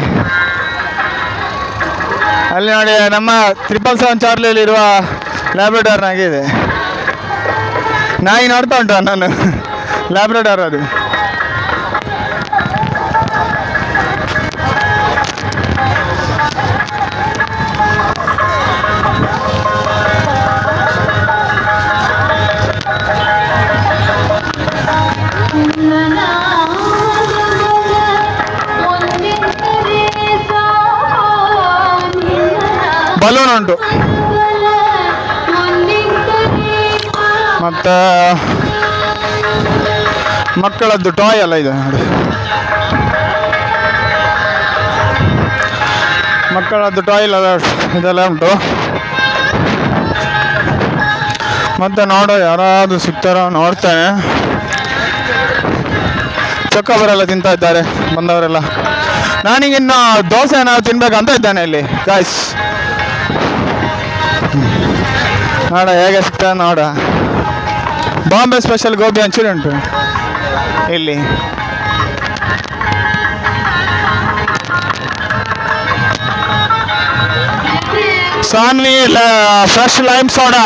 ಅಲ್ಲಿ ನೋಡಿ ನಮ್ಮ 777 ಚಾರ್ಲಿಯಲ್ಲಿರುವ ಲ್ಯಾಬ್ರಾಡಾರ್ನಾಗೆ ಇದೆ ನಾಯಿ. ನೋಡ್ತಾ ಉಂಟು ನಾನು, ಲ್ಯಾಬ್ರಾಡಾರ್ ಅದು. ಬಲೂನ್ ಉಂಟು, ಮತ್ತು ಮಕ್ಕಳದ್ದು ಟಾಯ್ ಎಲ್ಲ ಇದೆ ನೋಡಿ. ಮಕ್ಕಳದ್ದು ಟಾಯ್ ಇದೆಲ್ಲ ಉಂಟು. ಮತ್ತು ನೋಡೋ ಯಾರಾದರೂ ಸಿಗ್ತಾರೋ ನೋಡ್ತೇನೆ. ಚೊಕ್ಕಬರೆಲ್ಲ ತಿಂತಾ ಇದ್ದಾರೆ ಬಂದವರೆಲ್ಲ. ನಾನೀಗಿನ್ನು ದೋಸೆ ಏನಾದ್ರು ತಿನ್ಬೇಕಂತ ಇದ್ದೇನೆ ಇಲ್ಲಿ ಗಾಯ್ಸ್. ನೋಡ ಹೇಗೆ ಸಿಗ್ತದೆ ನೋಡ. ಬಾಂಬೆ ಸ್ಪೆಷಲ್ ಗೋಬಿ ಮಂಚೂರಿ ಉಂಟು ಇಲ್ಲಿ. Sanvi fresh lime soda.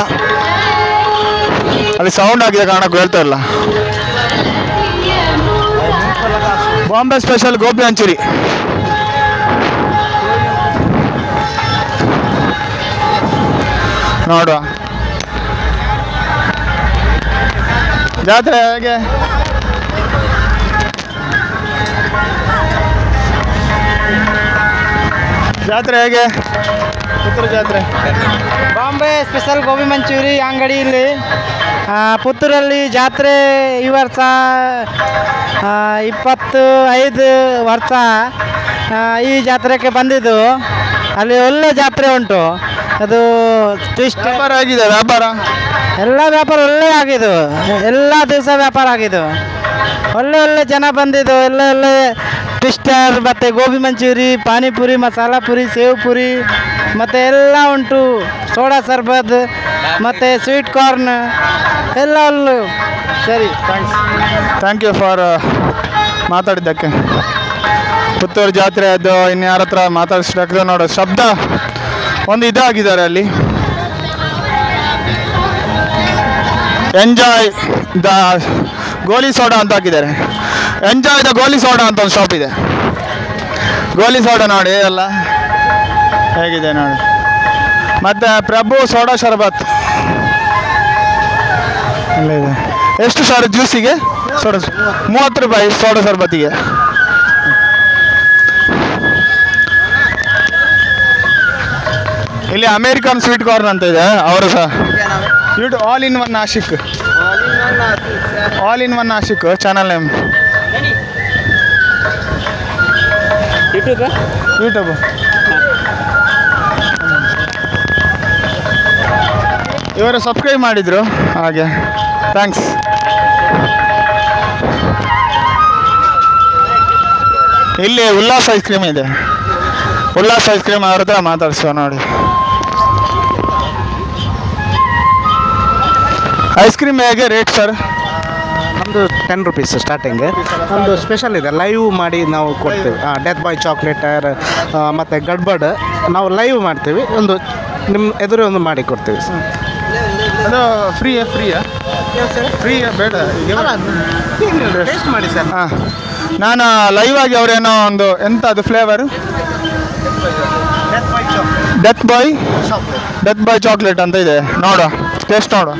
ಅಲ್ಲಿ ಸೌಂಡ್ ಆಗಿದೆ ಕಾಣಕ್ಕೆ ಹೇಳ್ತಾ ಇಲ್ಲ. ಬಾಂಬೆ ಸ್ಪೆಷಲ್ ಗೋಬಿ ಮಂಚೂರಿ. ನೋಡುವ ಜಾತ್ರೆ ಹೇಗೆ? ಜಾತ್ರೆ ಹೇಗೆ? ಪುತ್ತೂರು ಜಾತ್ರೆ. ಬಾಂಬೆ ಸ್ಪೆಷಲ್ ಗೋಬಿ ಮಂಚೂರಿ ಅಂಗಡಿ ಇಲ್ಲಿ ಪುತ್ತೂರಲ್ಲಿ ಜಾತ್ರೆ ಈ ವರ್ಷ 25 ವರ್ಷ ಈ ಜಾತ್ರೆಗೆ ಬಂದಿದ್ದು. ಅಲ್ಲಿ ಒಳ್ಳೆ ಜಾತ್ರೆ ಉಂಟು. ಅದು ಟ್ವಿಸ್ಟ್ ವ್ಯಾಪಾರ ಆಗಿದೆ. ವ್ಯಾಪಾರ ಎಲ್ಲ ವ್ಯಾಪಾರ ಒಳ್ಳೆ ಆಗಿದ್ದು, ಎಲ್ಲ ದಿವಸ ವ್ಯಾಪಾರ ಆಗಿದ್ದು. ಒಳ್ಳೆ ಜನ ಬಂದಿದ್ದು. ಒಳ್ಳೆ ಟ್ವಿಸ್ಟರ್ ಮತ್ತು ಗೋಬಿ ಮಂಚೂರಿ, ಪಾನಿಪುರಿ, ಮಸಾಲ ಪುರಿ, ಸೇವ್ ಪುರಿ ಮತ್ತು ಎಲ್ಲ ಉಂಟು. ಸೋಡಾ ಸರ್ಬತ್ ಮತ್ತು ಸ್ವೀಟ್ ಕಾರ್ನ್ ಎಲ್ಲ ಒಳ್ಳೆ. ಸರಿ, ಥ್ಯಾಂಕ್ ಯು ಫಾರ್ ಮಾತಾಡಿದ್ದಕ್ಕೆ. ಪುತ್ತೂರು ಜಾತ್ರೆ ಅದು ಇನ್ಯಾರ ಹತ್ರ ಮಾತಾಡಿಸ್ಬೇಕಾದ್ರೆ ನೋಡೋ ಶಬ್ದ ಒಂದು ಇದಾಗಿದ್ದಾರೆ ಅಲ್ಲಿ. ಎಂಜಾಯ್ ದ ಗೋಲಿ ಸೋಡಾ ಅಂತ ಹಾಕಿದ್ದಾರೆ. ಎಂಜಾಯ್ ದ ಗೋಲಿ ಸೋಡಾ ಅಂತ ಒಂದು ಶಾಪ್ ಇದೆ. ಗೋಲಿ ಸೋಡಾ ನೋಡಿ ಎಲ್ಲ ಹೇಗಿದೆ ನೋಡಿ. ಮತ್ತು ಪ್ರಭು ಸೋಡಾ ಶರಬತ್ ಎಲ್ಲ ಇದೆ. ಎಷ್ಟು ಸರ್ ಜ್ಯೂಸಿಗೆ? ಸೋಡಾ 30 ರೂಪಾಯಿ ಸೋಡಾ ಶರಬತ್ತಿಗೆ. ಇಲ್ಲಿ ಅಮೇರಿಕನ್ ಸ್ವೀಟ್ ಕಾರ್ನ್ ಅಂತ ಇದೆ ಅವರು ಸಹ. All in one Nashik. All in one Nashik channel name. YouTube ಇವರು ಸಬ್ಸ್ಕ್ರೈಬ್ ಮಾಡಿದರು ಹಾಗೆ. ಥ್ಯಾಂಕ್ಸ್. ಇಲ್ಲಿ ಉಲ್ಲಾಸ್ ಐಸ್ ಕ್ರೀಮ್ ಇದೆ. ಉಲ್ಲಾಸ್ ಐಸ್ ಕ್ರೀಮ್ ಅವ್ರ ಹತ್ರ ಮಾತಾಡಿಸುವ ನೋಡಿ. ಐಸ್ ಕ್ರೀಮ್ ಹೇಗೆ ರೇಟ್ ಸರ್? ನಮ್ಮದು 10 ರುಪೀಸ್ ಸ್ಟಾರ್ಟಿಂಗ್. ಒಂದು ಸ್ಪೆಷಲ್ ಇದೆ, ಲೈವ್ ಮಾಡಿ ನಾವು ಕೊಡ್ತೀವಿ. ಡೆತ್ ಬಾಯ್ ಚಾಕ್ಲೇಟರ್ ಮತ್ತು ಗಡ್ಬಡ್ ನಾವು ಲೈವ್ ಮಾಡ್ತೀವಿ, ಒಂದು ನಿಮ್ಮ ಎದುರು ಒಂದು ಮಾಡಿ ಕೊಡ್ತೀವಿ. ಅದು ಫ್ರೀಯಾ ಬೇಡ ಟೇಸ್ಟ್ ಮಾಡಿ ಸರ್. ಹಾಂ, ನಾನು ಲೈವ್ ಆಗಿ ಅವರೇನೋ ಒಂದು ಎಂಥ ಅದು ಫ್ಲೇವರು ಡೆತ್ ಬಾಯ್ ಚಾಕ್ಲೇಟ್ ಅಂತ ಇದೆ, ನೋಡುವ ಟೇಸ್ಟ್ ನೋಡುವ.